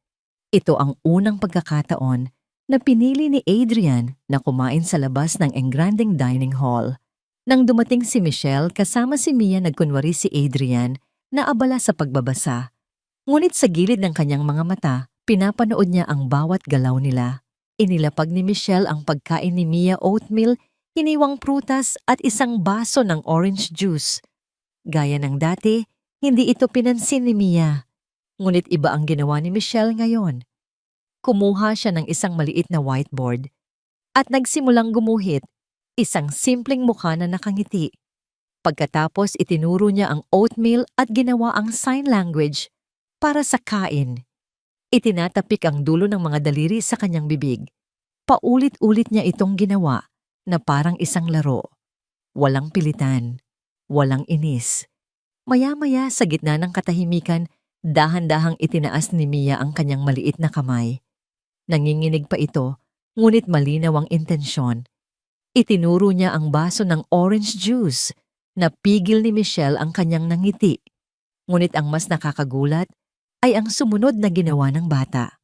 Ito ang unang pagkakataon na pinili ni Adrian na kumain sa labas ng engranding dining hall. Nang dumating si Michelle kasama si Mia, nagkunwari si Adrian na abala sa pagbabasa. Ngunit sa gilid ng kanyang mga mata, pinapanood niya ang bawat galaw nila. Inilapag ni Michelle ang pagkain ni Mia, oatmeal, hiniwang prutas at isang baso ng orange juice. Gaya ng dati, hindi ito pinansin ni Mia. Ngunit iba ang ginawa ni Michelle ngayon. Kumuha siya ng isang maliit na whiteboard at nagsimulang gumuhit, isang simpleng mukha na nakangiti. Pagkatapos itinuro niya ang oatmeal at ginawa ang sign language para sa kain. Itinatapik ang dulo ng mga daliri sa kanyang bibig. Paulit-ulit niya itong ginawa na parang isang laro. Walang pilitan, walang inis. Maya-maya sa gitna ng katahimikan, dahan-dahang itinaas ni Mia ang kanyang maliit na kamay. Nanginginig pa ito, ngunit malinaw ang intensyon. Itinuro niya ang baso ng orange juice. Napigil ni Michelle ang kanyang nangiti. Ngunit ang mas nakakagulat ay ang sumunod na ginawa ng bata.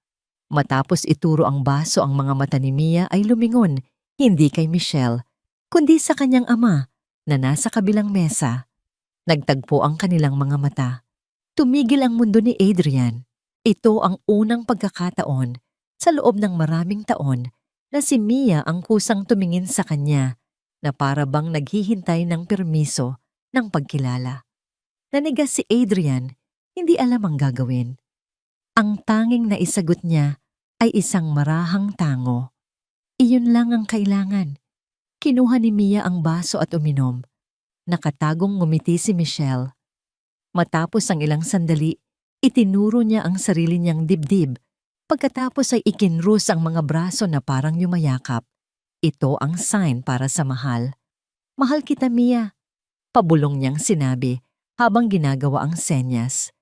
Matapos ituro ang baso, ang mga mata ni Mia ay lumingon, hindi kay Michelle, kundi sa kanyang ama na nasa kabilang mesa. Nagtagpo ang kanilang mga mata. Tumigil ang mundo ni Adrian. Ito ang unang pagkakataon sa loob ng maraming taon na si Mia ang kusang tumingin sa kanya na para bang naghihintay ng permiso ng pagkilala. Nanigas si Adrian, hindi alam ang gagawin. Ang tanging naisagot niya ay isang marahang tango. Iyon lang ang kailangan. Kinuha ni Mia ang baso at uminom. Nakatagong ngumiti si Michelle. Matapos ang ilang sandali, itinuro niya ang sarili niyang dibdib. Pagkatapos ay ikinrus ang mga braso na parang yumayakap. Ito ang sign para sa mahal. Mahal kita, Mia. Pabulong niyang sinabi habang ginagawa ang senyas.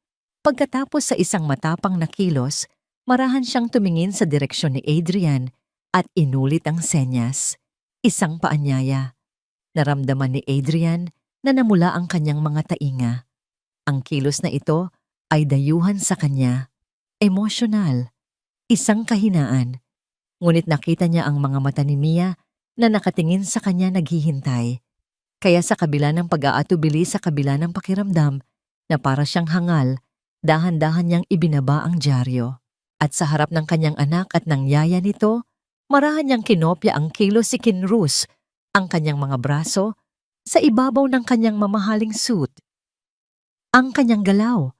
Pagkatapos sa isang matapang na kilos, marahan siyang tumingin sa direksyon ni Adrian at inulit ang senyas. Isang paanyaya. Naramdaman ni Adrian na namula ang kanyang mga tainga. Ang kilos na ito ay dayuhan sa kanya. Emosyonal. Isang kahinaan. Ngunit nakita niya ang mga mata ni Mia na nakatingin sa kanya naghihintay. Kaya sa kabila ng pag-aatubili, sa kabila ng pakiramdam, na para siyang hangal, dahan-dahan niyang ibinaba ang dyaryo. At sa harap ng kanyang anak at ng yaya nito, marahan niyang kinopya ang kilos si Kinroos, ang kanyang mga braso, sa ibabaw ng kanyang mamahaling suit. Ang kanyang galaw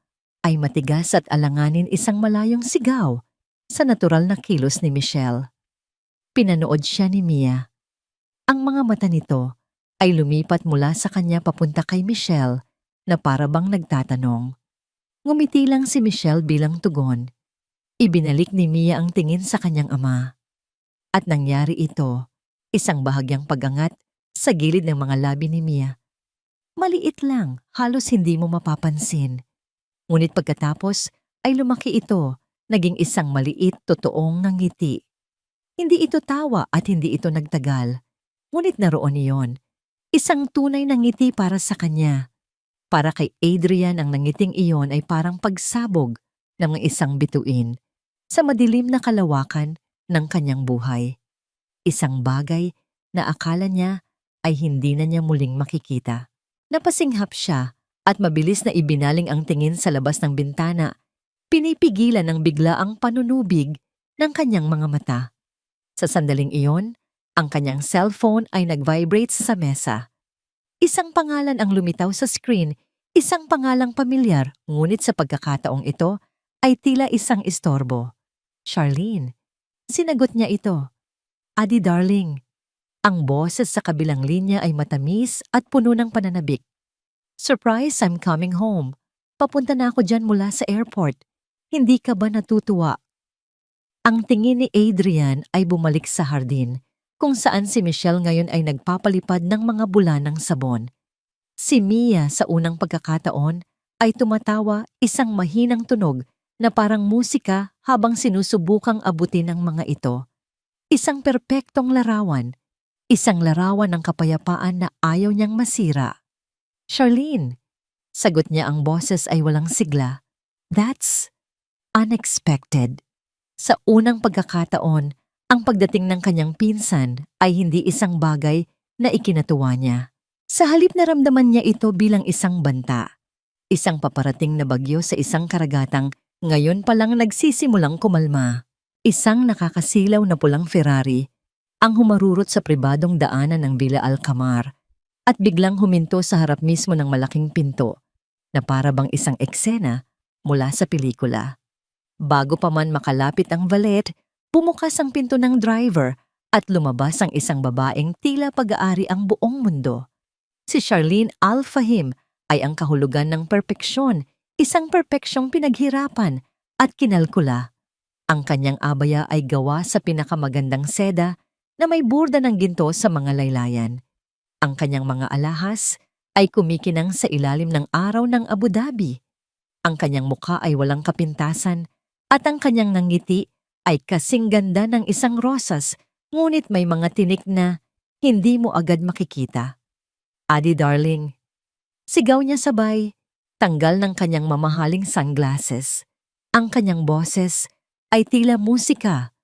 ay matigas at alanganin isang malayong sigaw sa natural na kilos ni Michelle. Pinanood siya ni Mia. Ang mga mata nito ay lumipat mula sa kanya papunta kay Michelle na para bang nagtatanong. Ngumiti lang si Michelle bilang tugon. Ibinalik ni Mia ang tingin sa kanyang ama. At nangyari ito, isang bahagyang pagangat sa gilid ng mga labi ni Mia. Maliit lang, halos hindi mo mapapansin. Ngunit pagkatapos ay lumaki ito, naging isang maliit, totoong ngiti. Hindi ito tawa at hindi ito nagtagal. Ngunit naroon iyon. Isang tunay na ngiti para sa kanya. Para kay Adrian ang nangiting iyon ay parang pagsabog ng isang bituin sa madilim na kalawakan ng kanyang buhay. Isang bagay na akala niya ay hindi na niya muling makikita. Napasinghap siya at mabilis na ibinaling ang tingin sa labas ng bintana. Pinipigilan ng bigla ang panunubig ng kanyang mga mata. Sa sandaling iyon, ang kanyang cellphone ay nag-vibrate sa mesa. Isang pangalan ang lumitaw sa screen, isang pangalang pamilyar, ngunit sa pagkakataong ito ay tila isang istorbo. Charlene. Sinagot niya ito. Adi darling. Ang boses sa kabilang linya ay matamis at puno ng pananabik. Surprise, I'm coming home. Papunta na ako dyan mula sa airport. Hindi ka ba natutuwa? Ang tingin ni Adrian ay bumalik sa hardin, kung saan si Michelle ngayon ay nagpapalipad ng mga bula ng sabon. Si Mia sa unang pagkakataon ay tumatawa, isang mahinang tunog na parang musika habang sinusubukang abutin ng mga ito. Isang perpektong larawan, isang larawan ng kapayapaan na ayaw niyang masira. Charlene, sagot niya, ang boses ay walang sigla. That's unexpected. Sa unang pagkakataon, ang pagdating ng kanyang pinsan ay hindi isang bagay na ikinatuwa niya. Sa halip na ramdaman niya ito bilang isang banta. Isang paparating na bagyo sa isang karagatang ngayon palang nagsisimulang kumalma. Isang nakakasilaw na pulang Ferrari ang humarurot sa pribadong daanan ng Villa Alcamar at biglang huminto sa harap mismo ng malaking pinto na para bang isang eksena mula sa pelikula. Bago pa man makalapit ang valet, bumukas ang pinto ng driver at lumabas ang isang babaeng tila pag-aari ang buong mundo. Si Charlene Al-Fahim ay ang kahulugan ng perpeksyon, isang perpeksyong pinaghirapan at kinalkula. Ang kanyang abaya ay gawa sa pinakamagandang seda na may burda ng ginto sa mga laylayan. Ang kanyang mga alahas ay kumikinang sa ilalim ng araw ng Abu Dhabi. Ang kanyang mukha ay walang kapintasan at ang kanyang nangiti ay kasing ganda ng isang rosas, ngunit may mga tinik na hindi mo agad makikita. Adi darling, sigaw niya sabay, tanggal ng kanyang mamahaling sunglasses. Ang kanyang boses ay tila musika,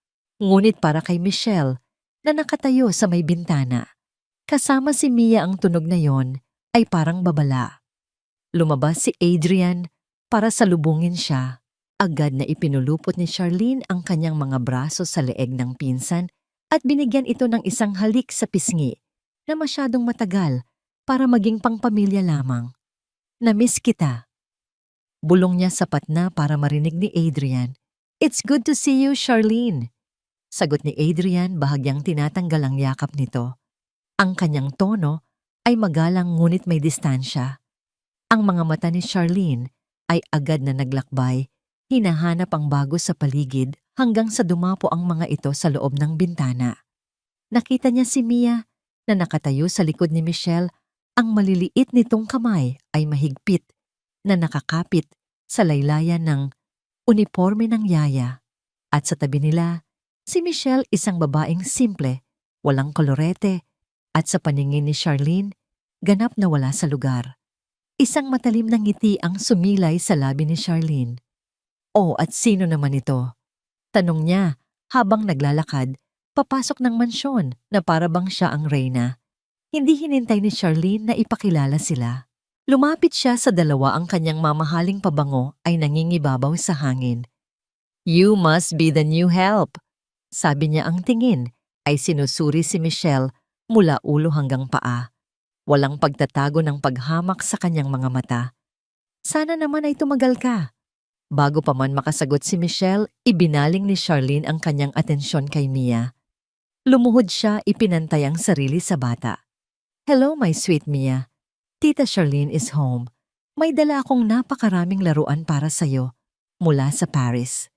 ngunit para kay Michelle na nakatayo sa may bintana. Kasama si Mia, ang tunog na yon ay parang babala. Lumabas si Adrian para salubungin siya. Agad na ipinulupot ni Charlene ang kanyang mga braso sa leeg ng pinsan at binigyan ito ng isang halik sa pisngi na masyadong matagal para maging pangpamilya lamang. Namiss kita. Bulong niya sapat na para marinig ni Adrian. It's good to see you, Charlene. Sagot ni Adrian, bahagyang tinatanggal ang yakap nito. Ang kanyang tono ay magalang ngunit may distansya. Ang mga mata ni Charlene ay agad na naglakbay. Hinahanap ang bago sa paligid hanggang sa dumapo ang mga ito sa loob ng bintana. Nakita niya si Mia na nakatayo sa likod ni Michelle. Ang maliliit nitong kamay ay mahigpit na nakakapit sa laylayan ng uniforme ng yaya. At sa tabi nila, si Michelle, isang babaeng simple, walang kolorete, at sa paningin ni Charlene, ganap na wala sa lugar. Isang matalim na ngiti ang sumilay sa labi ni Charlene. Oh, at sino naman ito? Tanong niya habang naglalakad, papasok ng mansyon na para bang siya ang reyna. Hindi hinintay ni Charlene na ipakilala sila. Lumapit siya sa dalawa, ang kanyang mamahaling pabango ay nangingibabaw sa hangin. "You must be the new help," sabi niya. Ang tingin ay sinusuri si Michelle mula ulo hanggang paa. Walang pagtatago ng paghamak sa kanyang mga mata. "Sana naman ay tumagal ka." Bago pa man makasagot si Michelle, ibinaling ni Charlene ang kanyang atensyon kay Mia. Lumuhod siya, ipinantay ang sarili sa bata. "Hello, my sweet Mia. Tita Charlene is home. May dala akong napakaraming laruan para sa'yo mula sa Paris."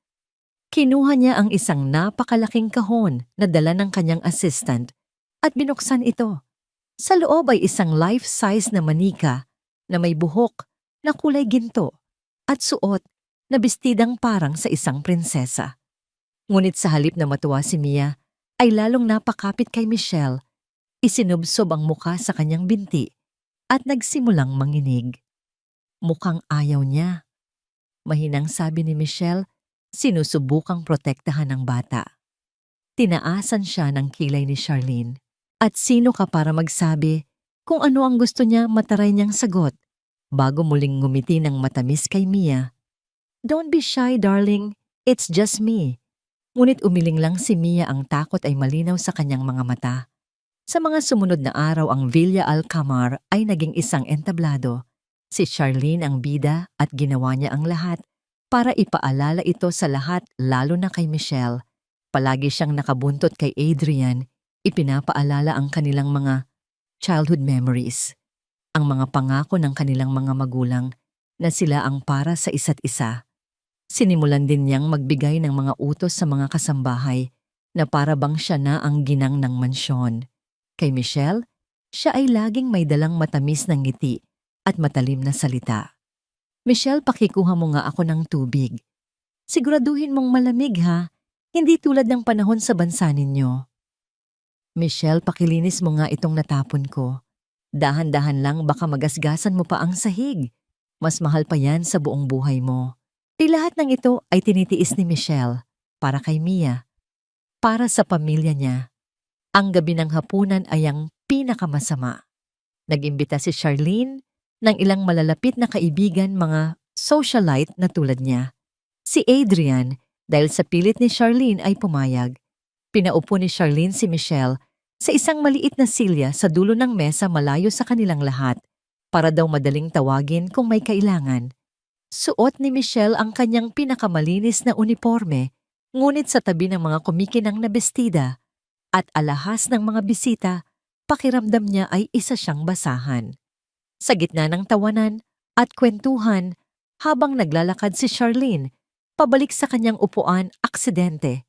Kinuha niya ang isang napakalaking kahon na dala ng kanyang assistant at binuksan ito. Sa loob ay isang life-size na manika na may buhok na kulay ginto at suot na bestidang parang sa isang prinsesa. Ngunit sa halip na matuwa si Mia, ay lalong napakapit kay Michelle, isinubsob ang muka sa kanyang binti at nagsimulang manginig. Mukhang ayaw niya. Mahinang sabi ni Michelle, sinusubukang protektahan ng bata. Tinaasan siya ng kilay ni Charlene. "At sino ka para magsabi kung ano ang gusto niya?" Mataray niyang sagot, bago muling ngumiti ng matamis kay Mia. "Don't be shy, darling. It's just me." Ngunit umiling lang si Mia, ang takot ay malinaw sa kanyang mga mata. Sa mga sumunod na araw, ang Villa Alcamar ay naging isang entablado. Si Charlene ang bida at ginawa niya ang lahat para ipaalala ito sa lahat, lalo na kay Michelle. Palagi siyang nakabuntot kay Adrian, ipinapaalala ang kanilang mga childhood memories, ang mga pangako ng kanilang mga magulang na sila ang para sa isa't isa. Sinimulan din niyang magbigay ng mga utos sa mga kasambahay na para bang siya na ang ginang ng mansyon. Kay Michelle, siya ay laging may dalang matamis ng ngiti at matalim na salita. "Michelle, pakikuha mo nga ako ng tubig. Siguraduhin mong malamig ha, hindi tulad ng panahon sa bansa ninyo." "Michelle, pakilinis mo nga itong natapon ko. Dahan-dahan lang, baka magasgasan mo pa ang sahig. Mas mahal pa yan sa buong buhay mo." Lahat ng ito ay tinitiis ni Michelle para kay Mia, para sa pamilya niya. Ang gabi ng hapunan ay ang pinakamasama. Nag-imbita si Charlene ng ilang malalapit na kaibigan, mga socialite na tulad niya. Si Adrian, dahil sa pilit ni Charlene, ay pumayag. Pinaupo ni Charlene si Michelle sa isang maliit na silya sa dulo ng mesa, malayo sa kanilang lahat, para daw madaling tawagin kung may kailangan. Suot ni Michelle ang kanyang pinakamalinis na uniforme, ngunit sa tabi ng mga kumikinang na bestida at alahas ng mga bisita, pakiramdam niya ay isa siyang basahan. Sa gitna ng tawanan at kwentuhan, habang naglalakad si Charlene pabalik sa kanyang upuan, aksidente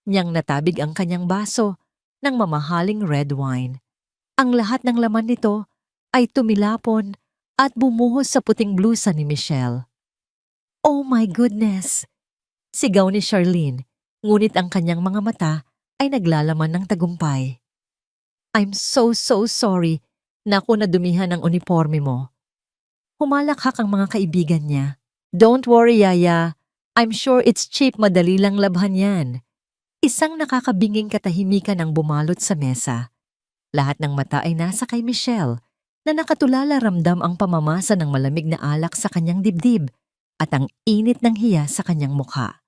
niyang natabig ang kanyang baso ng mamahaling red wine. Ang lahat ng laman nito ay tumilapon at bumuhos sa puting blusa ni Michelle. "Oh my goodness!" sigaw ni Charlene, ngunit ang kanyang mga mata ay naglalaman ng tagumpay. "I'm so sorry na ako nadumihan ng uniforme mo." Humalakhak ang mga kaibigan niya. "Don't worry, Yaya. I'm sure it's cheap, madali lang labhan yan." Isang nakakabinging katahimikan ang bumalot sa mesa. Lahat ng mata ay nasa kay Michelle, na nakatulala, ramdam ang pamamasa ng malamig na alak sa kanyang dibdib at ang init ng hiya sa kanyang mukha.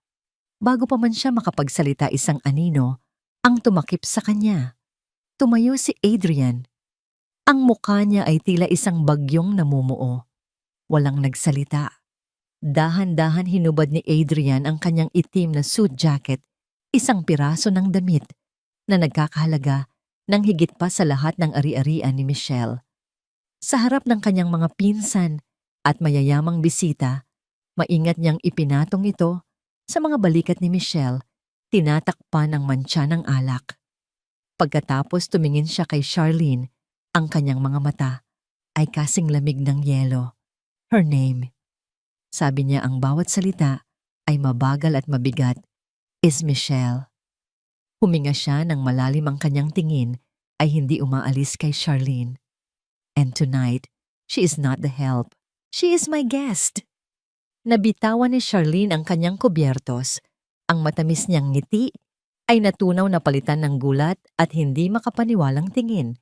Bago pa man siya makapagsalita, isang anino ang tumakip sa kanya. Tumayo si Adrian. Ang mukha niya ay tila isang bagyong namumuo. Walang nagsalita. Dahan-dahan hinubad ni Adrian ang kanyang itim na suit jacket, isang piraso ng damit na nagkakahalaga ng higit pa sa lahat ng ari-arian ni Michelle. Sa harap ng kanyang mga pinsan at mayayamang bisita, maingat niyang ipinatong ito sa mga balikat ni Michelle, tinatakpan ng mantsa ng alak. Pagkatapos tumingin siya kay Charlene, ang kanyang mga mata ay kasing lamig ng yelo. "Her name," sabi niya, ang bawat salita ay mabagal at mabigat, "is Michelle." Huminga siya ng malalim, ang kanyang tingin ay hindi umaalis kay Charlene. "And tonight, she is not the help. She is my guest." Nabitawan ni Charlene ang kanyang kubyertos. Ang matamis niyang ngiti ay natunaw na palitan ng gulat at hindi makapaniwalang tingin.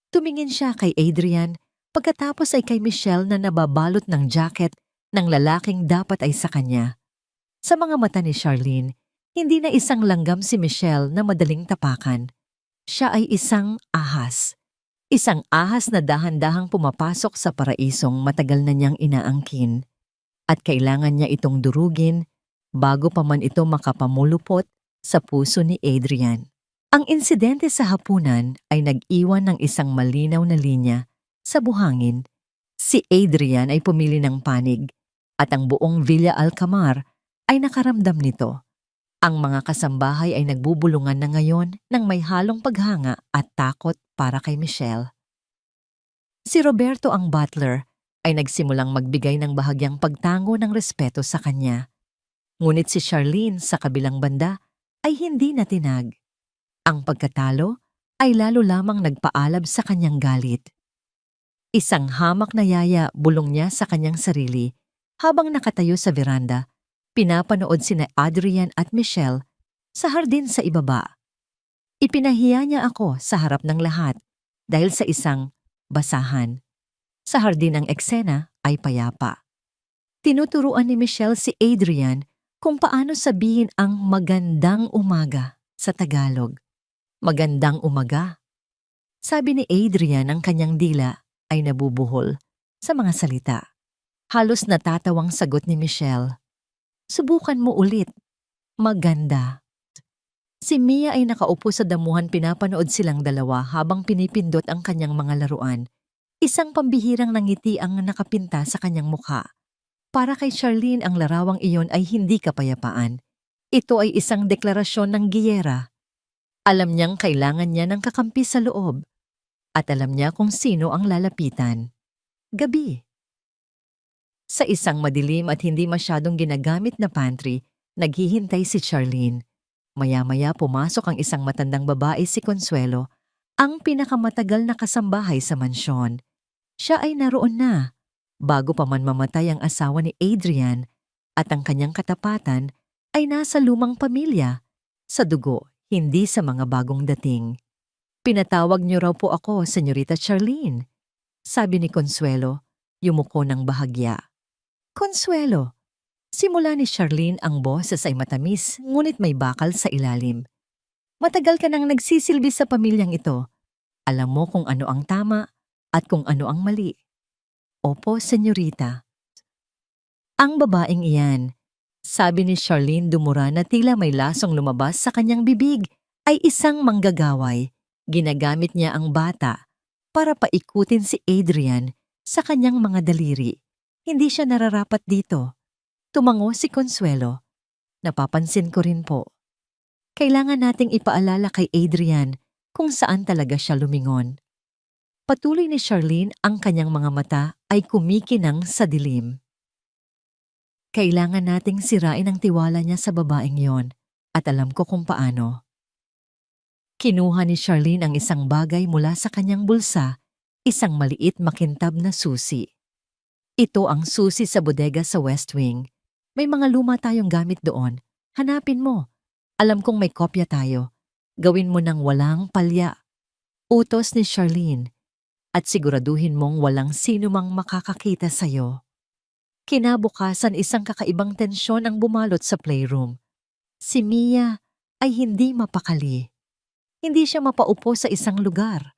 Tumingin siya kay Adrian Pagkatapos ay kay Michelle na nababalot ng jacket ng lalaking dapat ay sa kanya. Sa mga mata ni Charlene, hindi na isang langgam si Michelle na madaling tapakan. Siya ay isang ahas. Isang ahas na dahan-dahang pumapasok sa paraisong matagal na niyang inaangkin. At kailangan niya itong durugin bago pa man ito makapamulupot sa puso ni Adrian. Ang insidente sa hapunan ay nag-iwan ng isang malinaw na linya sa buhangin. Si Adrian ay pumili ng panig at ang buong Villa Alcamar ay nakaramdam nito. Ang mga kasambahay ay nagbubulungan na ngayon ng may halong paghanga at takot para kay Michelle. Si Roberto ang butler ay nagsimulang magbigay ng bahagyang pagtango ng respeto sa kanya. Ngunit si Charlene sa kabilang banda ay hindi natinag. Ang pagkatalo ay lalo lamang nagpaalab sa kanyang galit. Isang hamak na yaya bulong niya sa kanyang sarili habang nakatayo sa veranda, pinapanood sina Adrian at Michelle sa hardin sa ibaba. Ipinahiya niya ako sa harap ng lahat dahil sa isang basahan. Sa hardin ang eksena ay payapa. Tinuturuan ni Michelle si Adrian kung paano sabihin ang magandang umaga sa Tagalog. Magandang umaga. Sabi ni Adrian ang kanyang dila ay nabubuhol sa mga salita. Halos natatawang sagot ni Michelle. Subukan mo ulit. Maganda. Si Mia ay nakaupo sa damuhan, pinapanood silang dalawa habang pinipindot ang kanyang mga laruan. Isang pambihirang nangiti ang nakapinta sa kanyang mukha. Para kay Charlene ang larawang iyon ay hindi kapayapaan. Ito ay isang deklarasyon ng giyera. Alam niyang kailangan niya ng kakampi sa loob. At alam niya kung sino ang lalapitan. Gabi. Sa isang madilim at hindi masyadong ginagamit na pantry, naghihintay si Charlene. Maya-maya pumasok ang isang matandang babae, si Consuelo, ang pinakamatagal na kasambahay sa mansyon. Siya ay naroon na, bago pa man mamatay ang asawa ni Adrian, at ang kanyang katapatan ay nasa lumang pamilya, sa dugo, hindi sa mga bagong dating. Pinatawag niyo raw po ako, Senyorita Charlene, sabi ni Consuelo, yumuko ng bahagya. Consuelo. Simula ni Charlene, ang boses ay matamis ngunit may bakal sa ilalim. Matagal ka nang nagsisilbi sa pamilyang ito. Alam mo kung ano ang tama at kung ano ang mali. Opo, Senyorita. Ang babaeng iyan, sabi ni Charlene dumura na tila may lasong lumabas sa kanyang bibig, ay isang manggagaway. Ginagamit niya ang bata para paikutin si Adrian sa kanyang mga daliri. Hindi siya nararapat dito. Tumango si Consuelo. Napapansin ko rin po. Kailangan nating ipaalala kay Adrian kung saan talaga siya lumingon. Patuloy ni Charlene, ang kanyang mga mata ay kumikinang sa dilim. Kailangan nating sirain ang tiwala niya sa babaeng yon at alam ko kung paano. Kinuha ni Charlene ang isang bagay mula sa kanyang bulsa, isang maliit makintab na susi. Ito ang susi sa bodega sa West Wing. May mga luma tayong gamit doon. Hanapin mo. Alam kong may kopya tayo. Gawin mo ng walang palya. Utos ni Charlene. At siguraduhin mong walang sino mang makakakita sa'yo. Kinabukasan, isang kakaibang tensyon ang bumalot sa playroom. Si Mia ay hindi mapakali. Hindi siya mapaupo sa isang lugar.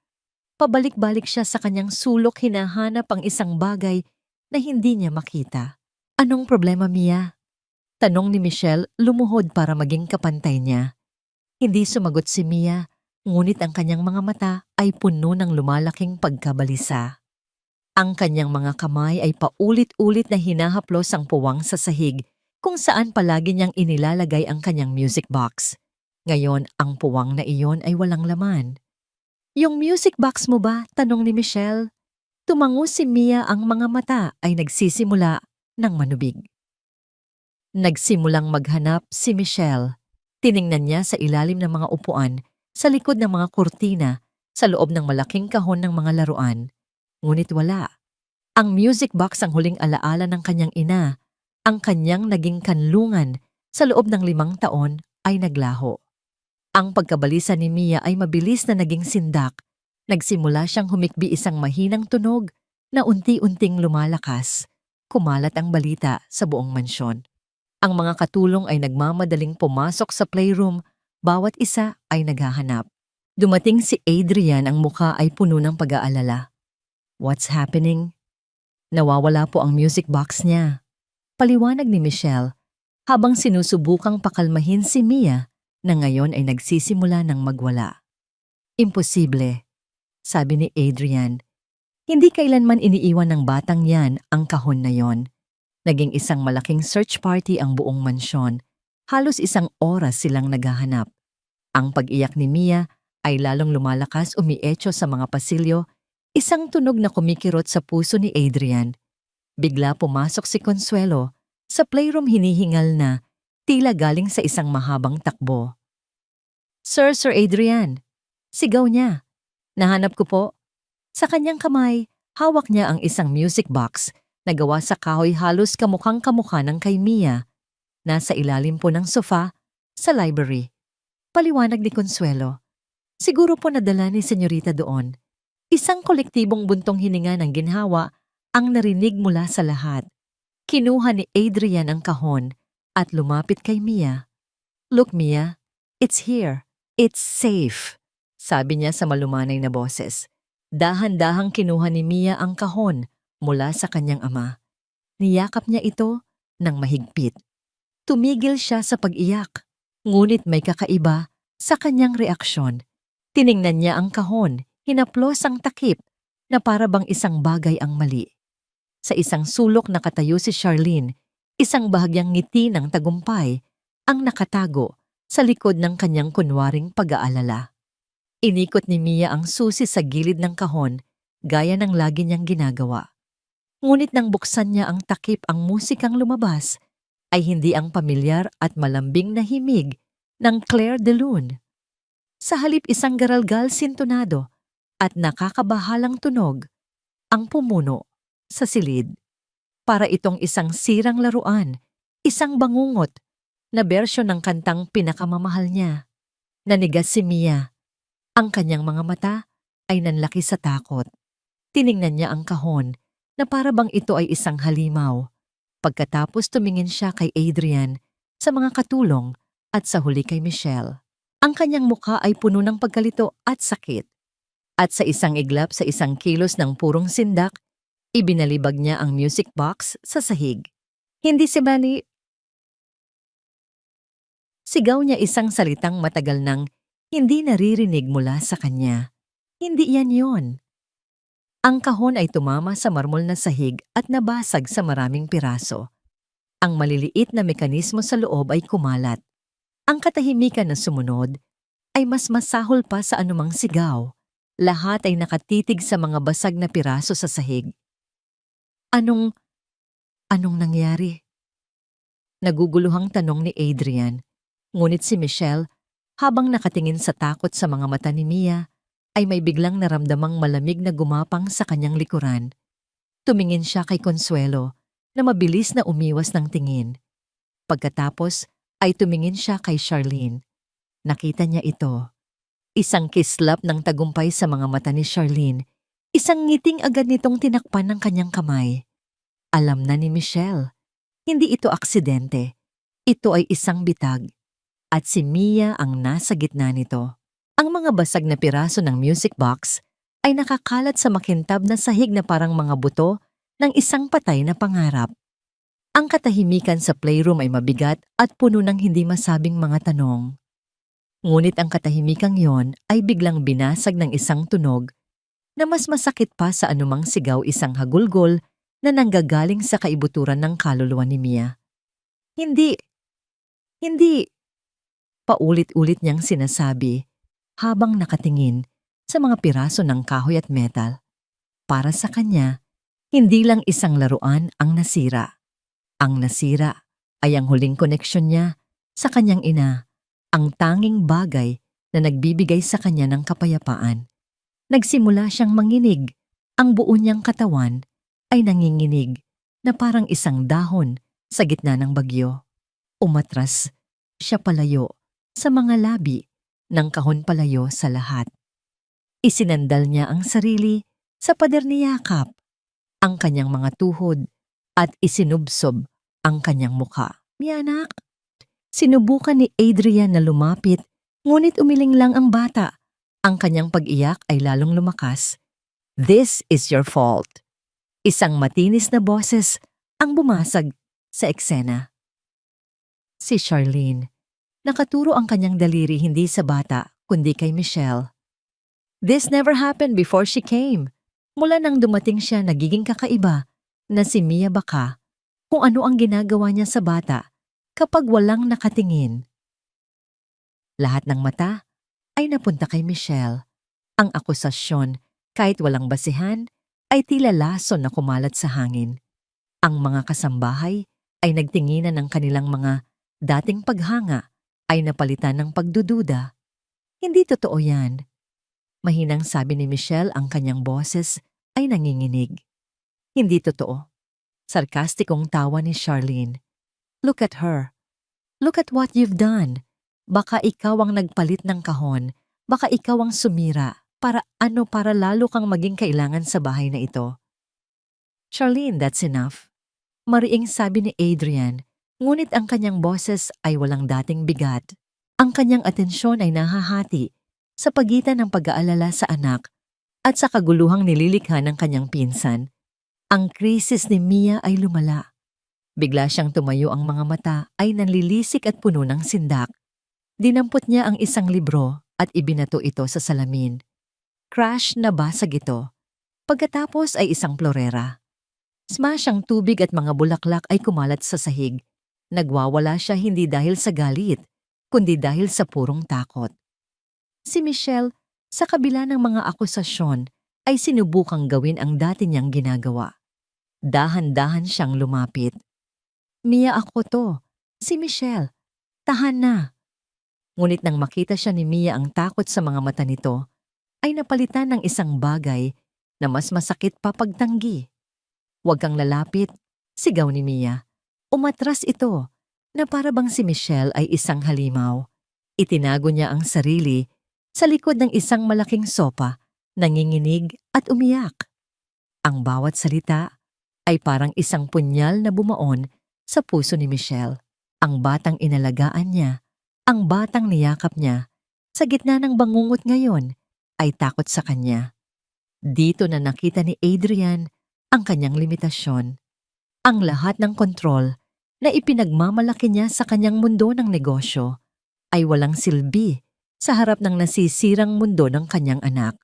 Pabalik-balik siya sa kanyang sulok, hinahanap ang isang bagay na hindi niya makita. Anong problema, Mia? Tanong ni Michelle, lumuhod para maging kapantay niya. Hindi sumagot si Mia, ngunit ang kanyang mga mata ay puno ng lumalaking pagkabalisa. Ang kanyang mga kamay ay paulit-ulit na hinahaplos ang puwang sa sahig, kung saan palagi niyang inilalagay ang kanyang music box. Ngayon, ang puwang na iyon ay walang laman. Yung music box mo ba? Tanong ni Michelle. Tumango si Mia, ang mga mata ay nagsisimula ng manubig. Nagsimulang maghanap si Michelle. Tiningnan niya sa ilalim ng mga upuan, sa likod ng mga kurtina, sa loob ng malaking kahon ng mga laruan. Ngunit wala. Ang music box ang huling alaala ng kanyang ina. Ang kanyang naging kanlungan sa loob ng 5 taon ay naglaho. Ang pagkabalisa ni Mia ay mabilis na naging sindak. Nagsimula siyang humikbi, isang mahinang tunog na unti-unting lumalakas. Kumalat ang balita sa buong mansyon. Ang mga katulong ay nagmamadaling pumasok sa playroom, bawat isa ay naghahanap. Dumating si Adrian, ang mukha ay puno ng pag-aalala. What's happening? Nawawala po ang music box niya. Paliwanag ni Michelle habang sinusubukang pakalmahin si Mia na ngayon ay nagsisimula ng magwala. Imposible, sabi ni Adrian. Hindi kailanman iniiwan ng batang yan ang kahon na yon. Naging isang malaking search party ang buong mansyon. Halos 1 oras silang naghahanap. Ang pag-iyak ni Mia ay lalong lumalakas, umietso sa mga pasilyo, isang tunog na kumikirot sa puso ni Adrian. Bigla pumasok si Consuelo, sa playroom hinihingal na, tila galing sa isang mahabang takbo. Sir Adrian, sigaw niya. Nahanap ko po. Sa kanyang kamay, hawak niya ang isang music box na gawa sa kahoy, halos kamukhang-kamukha ng kay Mia. Nasa ilalim po ng sofa sa library. Paliwanag ni Consuelo. Siguro po nadala ni senyorita doon. Isang kolektibong buntong hininga ng ginhawa ang narinig mula sa lahat. Kinuha ni Adrian ang kahon at lumapit kay Mia. Look Mia, it's here. It's safe, sabi niya sa malumanay na boses. Dahan-dahang kinuha ni Mia ang kahon mula sa kanyang ama. Niyakap niya ito ng mahigpit. Tumigil siya sa pag-iyak, ngunit may kakaiba sa kanyang reaksyon. Tiningnan niya ang kahon, hinaplos ang takip na para bang isang bagay ang mali. Sa isang sulok nakatayo si Charlene, isang bahagyang ngiti ng tagumpay ang nakatago sa likod ng kanyang kunwaring pag-aalala. Inikot ni Mia ang susi sa gilid ng kahon, gaya ng lagi niyang ginagawa. Ngunit nang buksan niya ang takip, ang musikang lumabas ay hindi ang pamilyar at malambing na himig ng Claire de Lune. Sa halip isang garalgal sintonado at nakakabahalang tunog ang pumuno sa silid. Para itong isang sirang laruan, isang bangungot na bersyon ng kantang pinakamamahal niya. Nanigas si Mia. Ang kanyang mga mata ay nanlaki sa takot. Tiningnan niya ang kahon na para bang ito ay isang halimaw. Pagkatapos tumingin siya kay Adrian, sa mga katulong at sa huli kay Michelle. Ang kanyang mukha ay puno ng pagkalito at sakit. At sa isang iglap, sa isang kilos ng purong sindak, ibinalibag niya ang music box sa sahig. Hindi si Manny. Sigaw niya isang salitang matagal nang hindi naririnig mula sa kanya. Hindi yan yon. Ang kahon ay tumama sa marmol na sahig at nabasag sa maraming piraso. Ang maliliit na mekanismo sa loob ay kumalat. Ang katahimikan na sumunod ay mas masahol pa sa anumang sigaw. Lahat ay nakatitig sa mga basag na piraso sa sahig. Anong nangyari? Naguguluhang tanong ni Adrian. Ngunit si Michelle, habang nakatingin sa takot sa mga mata ni Mia, ay may biglang naramdamang malamig na gumapang sa kanyang likuran. Tumingin siya kay Consuelo na mabilis na umiwas ng tingin. Pagkatapos ay tumingin siya kay Charlene. Nakita niya ito. Isang kislap ng tagumpay sa mga mata ni Charlene. Isang ngiting agad nitong tinakpan ng kanyang kamay. Alam na ni Michelle. Hindi ito aksidente. Ito ay isang bitag. At si Mia ang nasa gitna nito. Ang mga basag na piraso ng music box ay nakakalat sa makintab na sahig na parang mga buto ng isang patay na pangarap. Ang katahimikan sa playroom ay mabigat at puno ng hindi masabing mga tanong. Ngunit ang katahimikang yon ay biglang binasag ng isang tunog na mas masakit pa sa anumang sigaw, isang hagulgol na nanggagaling sa kaibuturan ng kaluluwa ni Mia. Hindi! Paulit-ulit niyang sinasabi habang nakatingin sa mga piraso ng kahoy at metal. Para sa kanya, hindi lang isang laruan ang nasira. Ang nasira ay ang huling koneksyon niya sa kanyang ina, ang tanging bagay na nagbibigay sa kanya ng kapayapaan. Nagsimula siyang manginig, ang buo niyang katawan ay nanginginig na parang isang dahon sa gitna ng bagyo. Umatras siya palayo sa mga labi ng kahon, palayo sa lahat. Isinandal niya ang sarili sa pader ni yakap. ang kanyang mga tuhod at isinubsob ang kanyang muka. "Mi anak." Sinubukan ni Adrian na lumapit, ngunit umiling lang ang bata. Ang kanyang pag-iyak ay lalong lumakas. "This is your fault." Isang matinis na boses ang bumasag sa eksena. Si Charlene. Nakaturo ang kanyang daliri hindi sa bata, kundi kay Michelle. "This never happened before she came." Mula nang dumating siya, nagiging kakaiba na si Mia Baka kung ano ang ginagawa niya sa bata kapag walang nakatingin. Lahat ng mata ay napunta kay Michelle. Ang akusasyon, kahit walang basihan, ay tila lason na kumalat sa hangin. Ang mga kasambahay ay nagtinginan ng kanilang mga dating paghanga ay napalitan ng pagdududa. "Hindi totoo yan." Mahinang sabi ni Michelle, ang kanyang boses ay nanginginig. "Hindi totoo." Sarkastikong tawa ni Charlene. "Look at her. Look at what you've done. Baka ikaw ang nagpalit ng kahon. Baka ikaw ang sumira. Para lalo kang maging kailangan sa bahay na ito." "Charlene, that's enough." Mariing sabi ni Adrian, ngunit ang kanyang boses ay walang dating bigat. Ang kanyang atensyon ay nahahati sa pagitan ng pag-aalala sa anak at sa kaguluhang nililikha ng kanyang pinsan. Ang krisis ni Mia ay lumala. Bigla siyang tumayo, ang mga mata ay nanlilisik at puno ng sindak. Dinampot niya ang isang libro at ibinato ito sa salamin. Crash na basag ito. Pagkatapos ay isang plorera. Smash ang tubig at mga bulaklak ay kumalat sa sahig. Nagwawala siya hindi dahil sa galit, kundi dahil sa purong takot. Si Michelle, sa kabila ng mga akusasyon, ay sinubukang gawin ang dati niyang ginagawa. Dahan-dahan siyang lumapit. "Mia, ako to. Si Michelle. Tahan na." Ngunit nang makita siya ni Mia ang takot sa mga mata nito, ay napalitan ng isang bagay na mas masakit pa pagtanggi. "Huwag kang lalapit," sigaw ni Mia. Umatras ito na para bang si Michelle ay isang halimaw. Itinago niya ang sarili sa likod ng isang malaking sopa, nanginginig at umiyak. Ang bawat salita ay parang isang punyal na bumaon sa puso ni Michelle. Ang batang inalagaan niya, ang batang niyakap niya, sa gitna ng bangungot ngayon, ay takot sa kanya. Dito na nakita ni Adrian ang kanyang limitasyon. Ang lahat ng kontrol na ipinagmamalaki niya sa kanyang mundo ng negosyo ay walang silbi sa harap ng nasisirang mundo ng kanyang anak.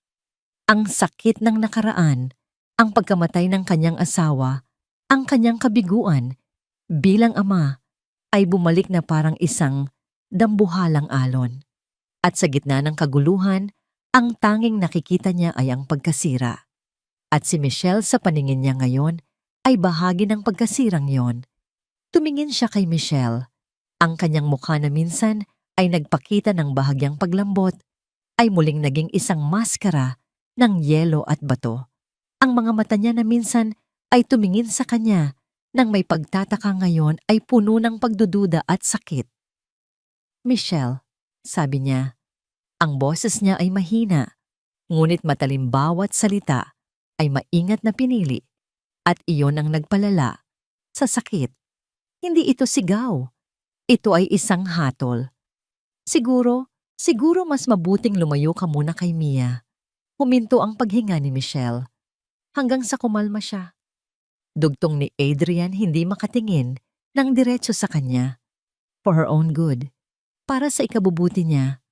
Ang sakit ng nakaraan, ang pagkamatay ng kanyang asawa, ang kanyang kabiguan bilang ama ay bumalik na parang isang dambuhalang alon. At sa gitna ng kaguluhan, ang tanging nakikita niya ay ang pagkasira. At si Michelle sa paningin niya ngayon ay bahagi ng pagkasirang yon. Tumingin siya kay Michelle. Ang kanyang mukha na minsan ay nagpakita ng bahagyang paglambot ay muling naging isang maskara ng yelo at bato. Ang mga mata niya na minsan ay tumingin sa kanya nang may pagtataka ngayon ay puno ng pagdududa at sakit. "Michelle," sabi niya. Ang boses niya ay mahina, ngunit matalim bawat salita ay maingat na pinili at iyon ang nagpalala sa sakit. Hindi ito sigaw. Ito ay isang hatol. Siguro mas mabuting lumayo ka muna kay Mia." Huminto ang paghinga ni Michelle hanggang sa kumalma siya. Dugtong ni Adrian hindi makatingin ng diretso sa kanya. For her own good, para sa ikabubuti niya.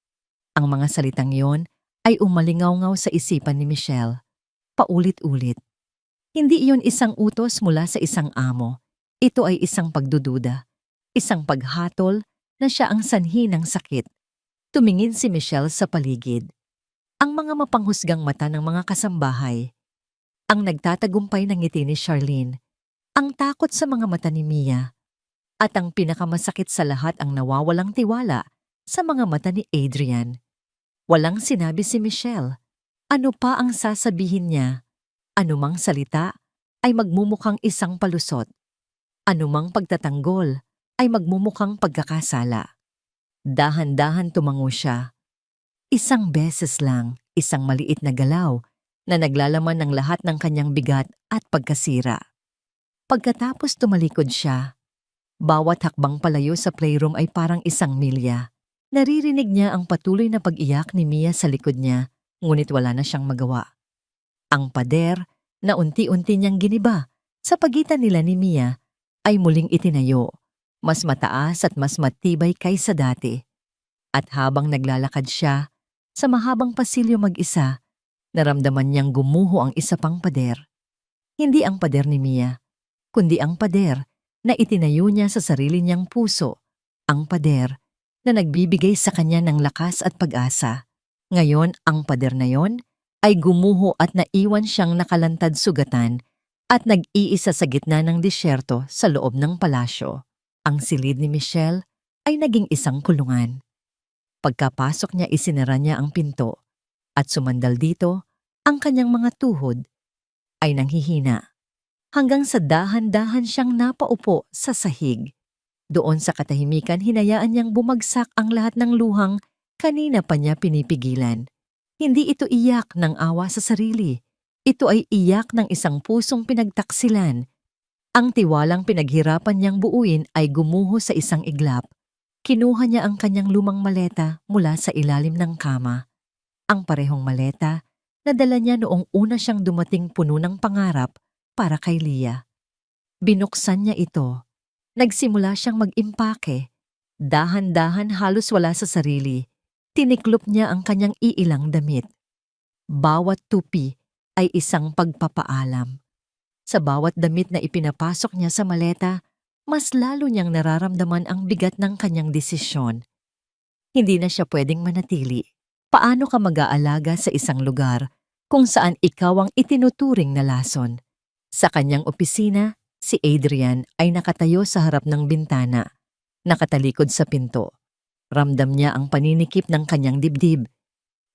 Ang mga salitang yon ay umalingaw-ngaw sa isipan ni Michelle. Paulit-ulit. Hindi iyon isang utos mula sa isang amo. Ito ay isang pagdududa. Isang paghatol na siya ang sanhi ng sakit. Tumingin si Michelle sa paligid. Ang mga mapanghusgang mata ng mga kasambahay. Ang nagtatagumpay ng ngiti ni Charlene. Ang takot sa mga mata ni Mia. At ang pinakamasakit sa lahat, ang nawawalang tiwala sa mga mata ni Adrian. Walang sinabi si Michelle. Ano pa ang sasabihin niya? Anumang salita ay magmumukhang isang palusot. Anumang pagtatanggol ay magmumukhang pagkakasala. Dahan-dahan tumango siya. Isang beses lang, isang maliit na galaw, na naglalaman ng lahat ng kanyang bigat at pagkasira. Pagkatapos tumalikod siya, bawat hakbang palayo sa playroom ay parang 1 milya. Naririnig niya ang patuloy na pag-iyak ni Mia sa likod niya, ngunit wala na siyang magawa. Ang pader na unti-unti niyang giniba sa pagitan nila ni Mia ay muling itinayo, mas mataas at mas matibay kaysa dati. At habang naglalakad siya sa mahabang pasilyo mag-isa, naramdaman niyang gumuho ang isa pang pader. Hindi ang pader ni Mia, kundi ang pader na itinayo niya sa sarili niyang puso, ang pader na nagbibigay sa kanya ng lakas at pag-asa. Ngayon, ang pader na yon ay gumuho at naiwan siyang nakalantad sugatan at nag-iisa sa gitna ng disyerto sa loob ng palasyo. Ang silid ni Michelle ay naging isang kulungan. Pagkapasok niya, isinara niya ang pinto at sumandal dito, ang kanyang mga tuhod ay nanghihina hanggang sa dahan-dahan siyang napaupo sa sahig. Doon sa katahimikan, hinayaan niyang bumagsak ang lahat ng luhang kanina pa niya pinipigilan. Hindi ito iyak ng awa sa sarili. Ito ay iyak ng isang pusong pinagtaksilan. Ang tiwalang pinaghirapan niyang buuin ay gumuho sa isang iglap. Kinuha niya ang kanyang lumang maleta mula sa ilalim ng kama. Ang parehong maleta na dala niya noong una siyang dumating, puno ng pangarap para kay Leah. Binuksan niya ito. Nagsimula siyang mag-impake. Dahan-dahan, halos wala sa sarili. Tiniklop niya ang kanyang iilang damit. Bawat tupi ay isang pagpapaalam. Sa bawat damit na ipinapasok niya sa maleta, mas lalo niyang nararamdaman ang bigat ng kanyang desisyon. Hindi na siya pwedeng manatili. Paano ka mag-aalaga sa isang lugar kung saan ikaw ang itinuturing na lason? Sa kanyang opisina, si Adrian ay nakatayo sa harap ng bintana, nakatalikod sa pinto. Ramdam niya ang paninikip ng kanyang dibdib.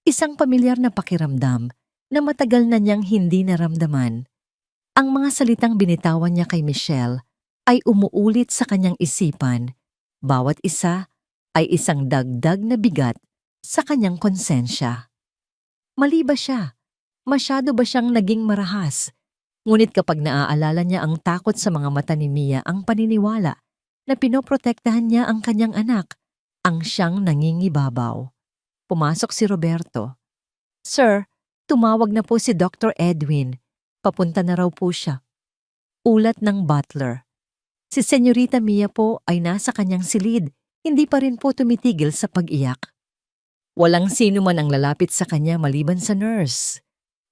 Isang pamilyar na pakiramdam na matagal na niyang hindi naramdaman. Ang mga salitang binitawan niya kay Michelle ay umuulit sa kanyang isipan. Bawat isa ay isang dagdag na bigat sa kanyang konsensya. Mali ba siya? Masyado ba siyang naging marahas? Ngunit kapag naaalala niya ang takot sa mga mata ni Mia, ang paniniwala na pinoprotektahan niya ang kanyang anak, ang siyang nangingibabaw. Pumasok si Roberto. "Sir, tumawag na po si Dr. Edwin. Papunta na raw po siya." Ulat ng butler. Si Senyorita Mia po ay nasa kanyang silid, hindi pa rin po tumitigil sa pag-iyak. Walang sino man ang lalapit sa kanya maliban sa nurse.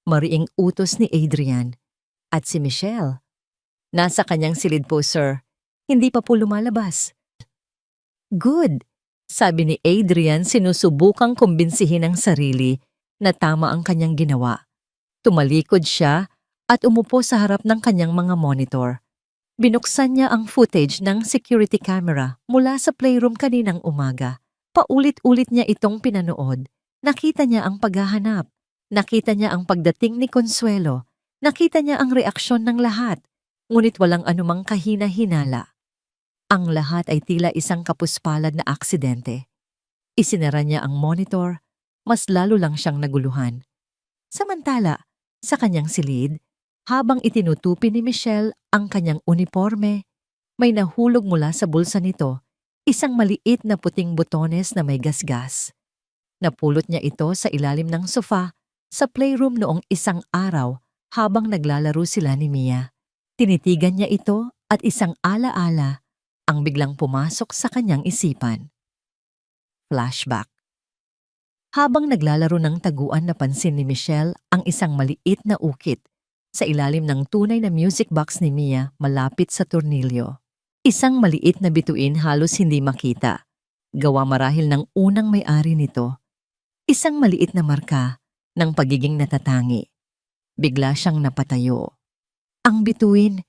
Mariing utos ni Adrian. At si Michelle. "Nasa kanyang silid po, sir. Hindi pa po lumalabas." "Good," sabi ni Adrian, sinusubukang kumbinsihin ang sarili na tama ang kanyang ginawa. Tumalikod siya at umupo sa harap ng kanyang mga monitor. Binuksan niya ang footage ng security camera mula sa playroom kaninang umaga. Paulit-ulit niya itong pinanood. Nakita niya ang paghahanap. Nakita niya ang pagdating ni Consuelo. Nakita niya ang reaksyon ng lahat, ngunit walang anumang kahina-hinala. Ang lahat ay tila isang kapuspalad na aksidente. Isinara niya ang monitor, mas lalo lang siyang naguluhan. Samantala, sa kanyang silid, habang itinutupi ni Michelle ang kanyang uniforme, may nahulog mula sa bulsa nito, isang maliit na puting botones na may gasgas. Napulot niya ito sa ilalim ng sofa sa playroom noong isang araw habang naglalaro sila ni Mia. Tinitigan niya ito at isang alaala ang biglang pumasok sa kanyang isipan. Flashback. Habang naglalaro ng taguan, napansin ni Michelle ang isang maliit na ukit sa ilalim ng tunay na music box ni Mia malapit sa tornilyo. Isang maliit na bituin, halos hindi makita. Gawa marahil ng unang may-ari nito. Isang maliit na marka ng pagiging natatangi. Bigla siyang napatayo. Ang bituin,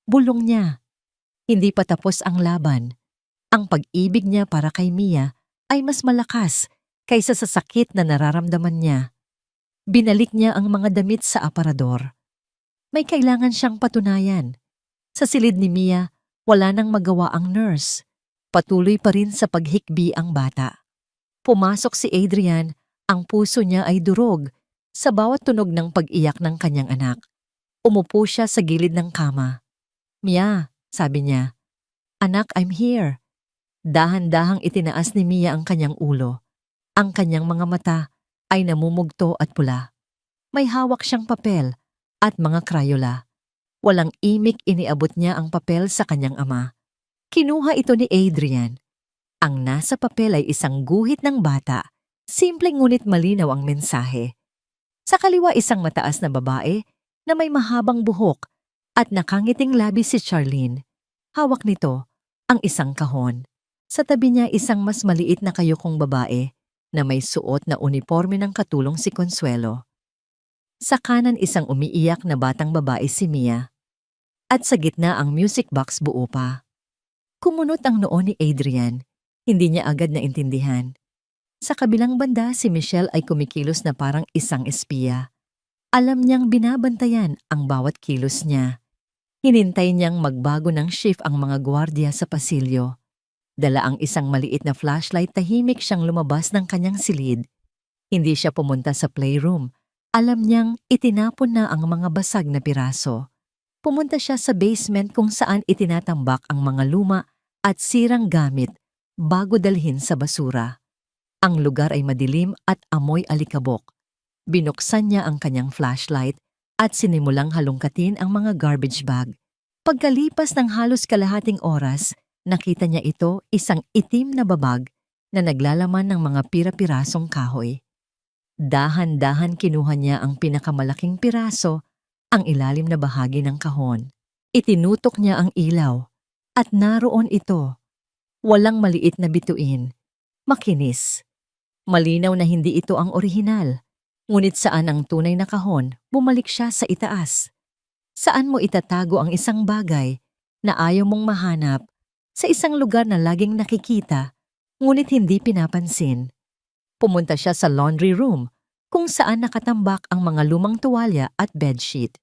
bulong niya. Hindi pa tapos ang laban. Ang pag-ibig niya para kay Mia ay mas malakas kaysa sa sakit na nararamdaman niya. Binalik niya ang mga damit sa aparador. May kailangan siyang patunayan. Sa silid ni Mia, wala nang magawa ang nurse. Patuloy pa rin sa paghikbi ang bata. Pumasok si Adrian, ang puso niya ay durog. Sa bawat tunog ng pag-iyak ng kanyang anak, umupo siya sa gilid ng kama. "Mia," sabi niya, "Anak, I'm here." Dahan-dahang itinaas ni Mia ang kanyang ulo. Ang kanyang mga mata ay namumugto at pula. May hawak siyang papel at mga krayola. Walang imik iniabot niya ang papel sa kanyang ama. Kinuha ito ni Adrian. Ang nasa papel ay isang guhit ng bata. Simpleng ngunit malinaw ang mensahe. Sa kaliwa isang mataas na babae na may mahabang buhok at nakangiting labi si Charlene. Hawak nito ang isang kahon. Sa tabi niya isang mas maliit na kayukong babae na may suot na uniforme ng katulong si Consuelo. Sa kanan isang umiiyak na batang babae si Mia. At sa gitna ang music box buo pa. Kumunot ang noo ni Adrian. Hindi niya agad naintindihan. Sa kabilang banda si Michelle ay kumikilos na parang isang espiya. Alam niyang binabantayan ang bawat kilos niya. Hinintay niyang magbago ng shift ang mga gwardiya sa pasilyo. Dala ang isang maliit na flashlight, tahimik siyang lumabas ng kanyang silid. Hindi siya pumunta sa playroom. Alam niyang itinapon na ang mga basag na piraso. Pumunta siya sa basement kung saan itinatambak ang mga luma at sirang gamit bago dalhin sa basura. Ang lugar ay madilim at amoy alikabok. Binuksan niya ang kanyang flashlight at sinimulang halongkatin ang mga garbage bag. Pagkalipas ng halos kalahating oras, nakita niya ito isang itim na babag na naglalaman ng mga pira-pirasong kahoy. Dahan-dahan kinuha niya ang pinakamalaking piraso, ang ilalim na bahagi ng kahon. Itinutok niya ang ilaw at naroon ito. Walang maliit na bituin. Makinis. Malinaw na hindi ito ang orihinal. Ngunit saan ang tunay na kahon, bumalik siya sa itaas. Saan mo itatago ang isang bagay na ayaw mong mahanap sa isang lugar na laging nakikita, ngunit hindi pinapansin? Pumunta siya sa laundry room kung saan nakatambak ang mga lumang tuwalya at bedsheet.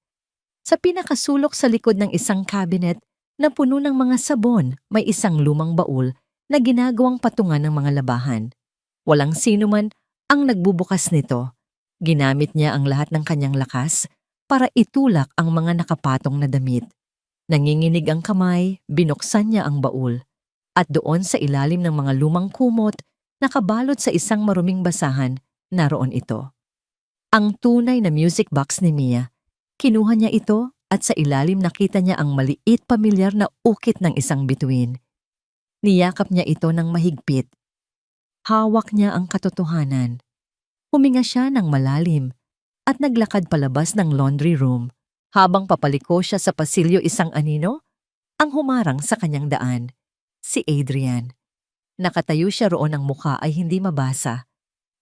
Sa pinakasulok sa likod ng isang cabinet na puno ng mga sabon, may isang lumang baul na ginagawang patungan ng mga labahan. Walang sino man ang nagbubukas nito. Ginamit niya ang lahat ng kanyang lakas para itulak ang mga nakapatong na damit. Nanginginig ang kamay, binuksan niya ang baul. At doon sa ilalim ng mga lumang kumot, nakabalot sa isang maruming basahan, naroon ito. Ang tunay na music box ni Mia. Kinuha niya ito at sa ilalim nakita niya ang maliit pamilyar na ukit ng isang bituin. Niyakap niya ito ng mahigpit. Hawak niya ang katotohanan. Huminga siya ng malalim at naglakad palabas ng laundry room. Habang papaliko siya sa pasilyo, isang anino ang humarang sa kanyang daan. Si Adrian. Nakatayo siya roon, ang mukha ay hindi mabasa.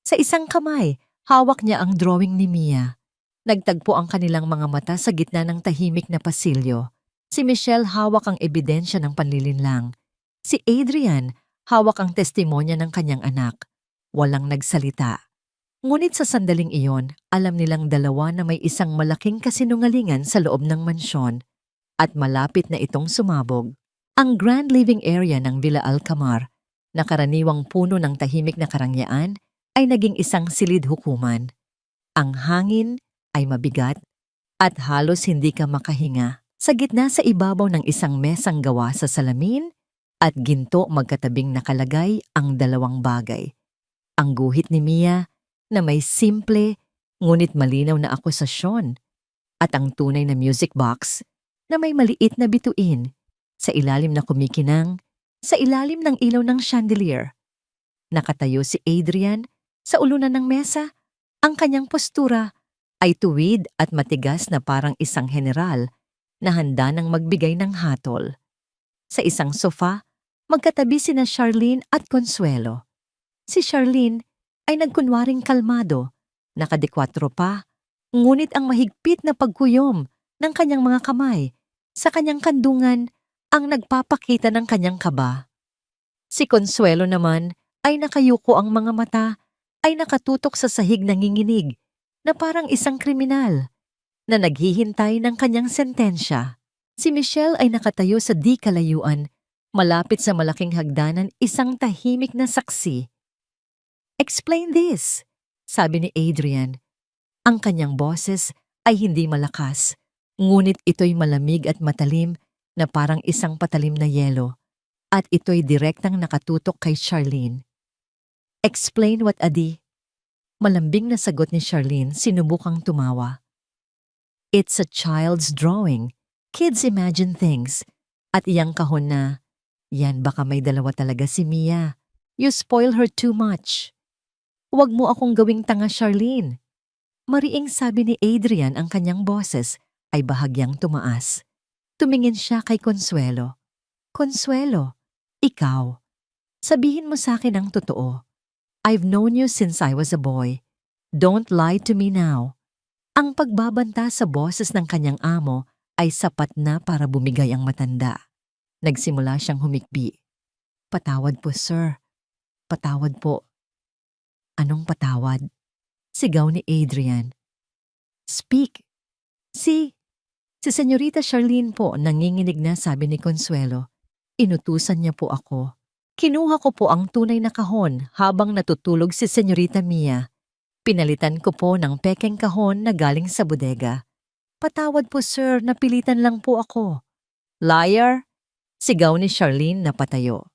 Sa isang kamay, hawak niya ang drawing ni Mia. Nagtagpo ang kanilang mga mata sa gitna ng tahimik na pasilyo. Si Michelle hawak ang ebidensya ng panlilinlang. Si Adrian hawak ang testimonya ng kanyang anak. Walang nagsalita. Ngunit sa sandaling iyon, alam nilang dalawa na may isang malaking kasinungalingan sa loob ng mansyon at malapit na itong sumabog. Ang grand living area ng Villa Alcamar, na karaniwang puno ng tahimik na karangyaan, ay naging isang silid hukuman. Ang hangin ay mabigat at halos hindi ka makahinga. Sa gitna sa ibabaw ng isang mesang gawa sa salamin at ginto magkatabing nakalagay ang dalawang bagay. Ang guhit ni Mia na may simple ngunit malinaw na akusasyon at ang tunay na music box na may maliit na bituin sa ilalim na kumikinang sa ilalim ng ilaw ng chandelier. Nakatayo si Adrian sa ulunan ng mesa. Ang kanyang postura ay tuwid at matigas na parang isang general na handa ng magbigay ng hatol. Sa isang sofa, magkatabi sina Charlene at Consuelo. Si Charlene ay nagkunwaring kalmado, nakadekwatro pa, ngunit ang mahigpit na pagkuyom ng kanyang mga kamay sa kanyang kandungan ang nagpapakita ng kanyang kaba. Si Consuelo naman ay nakayuko, ang mga mata ay nakatutok sa sahig, nanginginig na parang isang kriminal na naghihintay ng kanyang sentensya. Si Michelle ay nakatayo sa di kalayuan, malapit sa malaking hagdanan, isang tahimik na saksi. "Explain this," sabi ni Adrian. Ang kanyang boses ay hindi malakas, ngunit ito'y malamig at matalim na parang isang patalim na yelo, at ito'y direktang nakatutok kay Charlene. Explain what, Adi? Malambing na sagot ni Charlene, sinubukang tumawa. It's a child's drawing. Kids imagine things. At iyang kahon na, yan baka may dalawa talaga si Mia. You spoil her too much. Huwag mo akong gawing tanga, Charlene. Mariing sabi ni Adrian, ang kanyang boses ay bahagyang tumaas. Tumingin siya kay Consuelo. Consuelo, ikaw. Sabihin mo sa akin ang totoo. I've known you since I was a boy. Don't lie to me now. Ang pagbabanta sa boses ng kanyang amo ay sapat na para bumigay ang matanda. Nagsimula siyang humikbi. Patawad po, sir. Patawad po. Anong patawad? Sigaw ni Adrian. Speak. Si Senyorita Charlene po, nanginginig na, sabi ni Consuelo. Inutusan niya po ako. Kinuha ko po ang tunay na kahon habang natutulog si Senyorita Mia. Pinalitan ko po ng pekeng kahon na galing sa bodega. Patawad po, sir, napilitan lang po ako. Liar! Sigaw ni Charlene na patayo.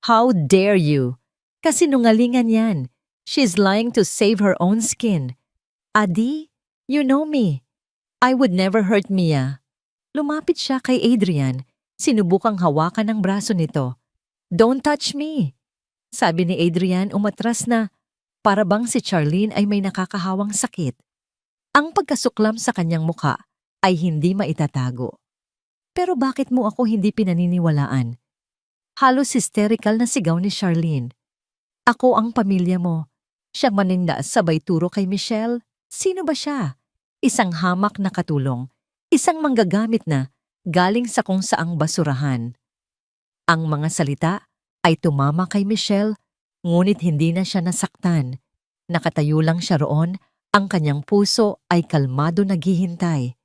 How dare you? Kasinungalingan yan. She's lying to save her own skin. Adi, you know me. I would never hurt Mia. Lumapit siya kay Adrian. Sinubukang hawakan ang braso nito. Don't touch me. Sabi ni Adrian, umatras na para bang si Charlene ay may nakakahawang sakit. Ang pagkasuklam sa kanyang muka ay hindi maitatago. Pero bakit mo ako hindi pinaniniwalaan? Halos hysterical na sigaw ni Charlene. Ako ang pamilya mo. Siyang maninda sabay turo kay Michelle. Sino ba siya? Isang hamak na katulong. Isang manggagamit na galing sa kung saang basurahan. Ang mga salita ay tumama kay Michelle, ngunit hindi na siya nasaktan. Nakatayo lang siya roon, ang kanyang puso ay kalmado naghihintay.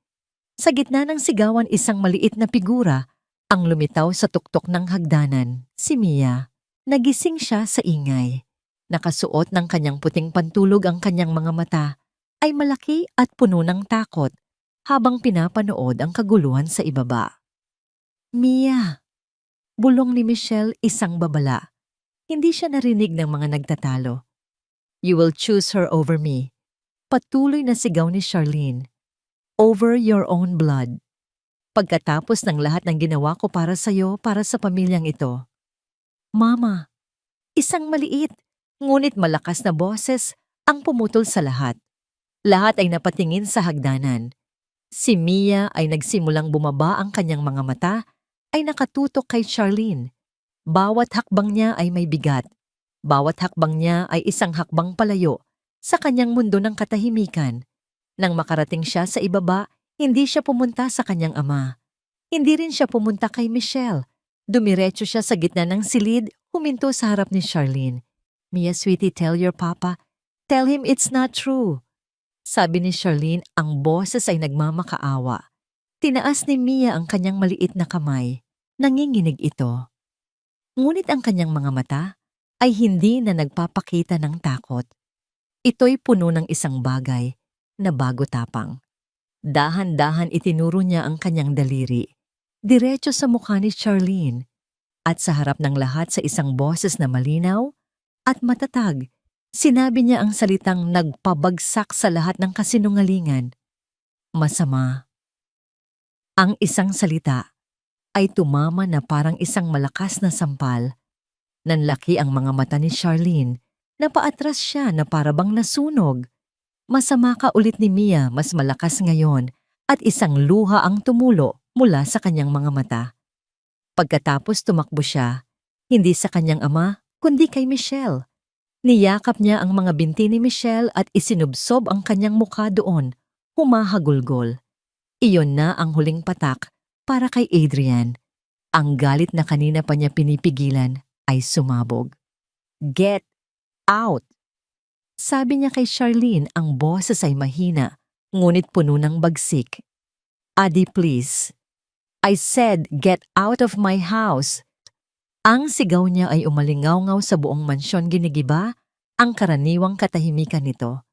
Sa gitna ng sigawan, isang maliit na figura ang lumitaw sa tuktok ng hagdanan, si Mia. Nagising siya sa ingay. Nakasuot ng kanyang puting pantulog, ang kanyang mga mata ay malaki at puno ng takot habang pinapanood ang kaguluhan sa ibaba. Mia! Bulong ni Michelle, isang babala. Hindi siya narinig ng mga nagtatalo. You will choose her over me. Patuloy na sigaw ni Charlene. Over your own blood. Pagkatapos ng lahat ng ginawa ko para sa'yo, para sa pamilyang ito. Mama, isang maliit, ngunit malakas na boses ang pumutol sa lahat. Lahat ay napatingin sa hagdanan. Si Mia ay nagsimulang bumaba, ang kanyang mga mata ay nakatutok kay Charlene. Bawat hakbang niya ay may bigat. Bawat hakbang niya ay isang hakbang palayo sa kanyang mundo ng katahimikan. Nang makarating siya sa ibaba, hindi siya pumunta sa kanyang ama. Hindi rin siya pumunta kay Michelle. Dumiretso siya sa gitna ng silid, huminto sa harap ni Charlene. Mia, sweetie, tell your papa. Tell him it's not true. Sabi ni Charlene, ang boses ay nagmamakaawa. Tinaas ni Mia ang kanyang maliit na kamay. Nanginginig ito. Ngunit ang kanyang mga mata ay hindi na nagpapakita ng takot. Ito'y puno ng isang bagay na bago tapang. Dahan-dahan itinuro niya ang kanyang daliri, diretso sa mukha ni Charlene, at sa harap ng lahat sa isang boses na malinaw at matatag, sinabi niya ang salitang nagpabagsak sa lahat ng kasinungalingan. Masama. Ang isang salita ay tumama na parang isang malakas na sampal. Nanlaki ang mga mata ni Charlene, napaatras siya na parabang nasunog. Masama ka ulit ni Mia, mas malakas ngayon, at isang luha ang tumulo mula sa kanyang mga mata. Pagkatapos tumakbo siya, hindi sa kanyang ama, kundi kay Michelle. Niyakap niya ang mga binti ni Michelle at isinubsob ang kanyang mukha doon, humahagulgol. Iyon na ang huling patak para kay Adrian. Ang galit na kanina pa niya pinipigilan ay sumabog. Get out! Sabi niya kay Charlene, ang boses ay mahina, ngunit puno ng bagsik. Adi, please. I said, get out of my house. Ang sigaw niya ay umalingaw-ngaw sa buong mansyon, ginigiba ang karaniwang katahimikan nito.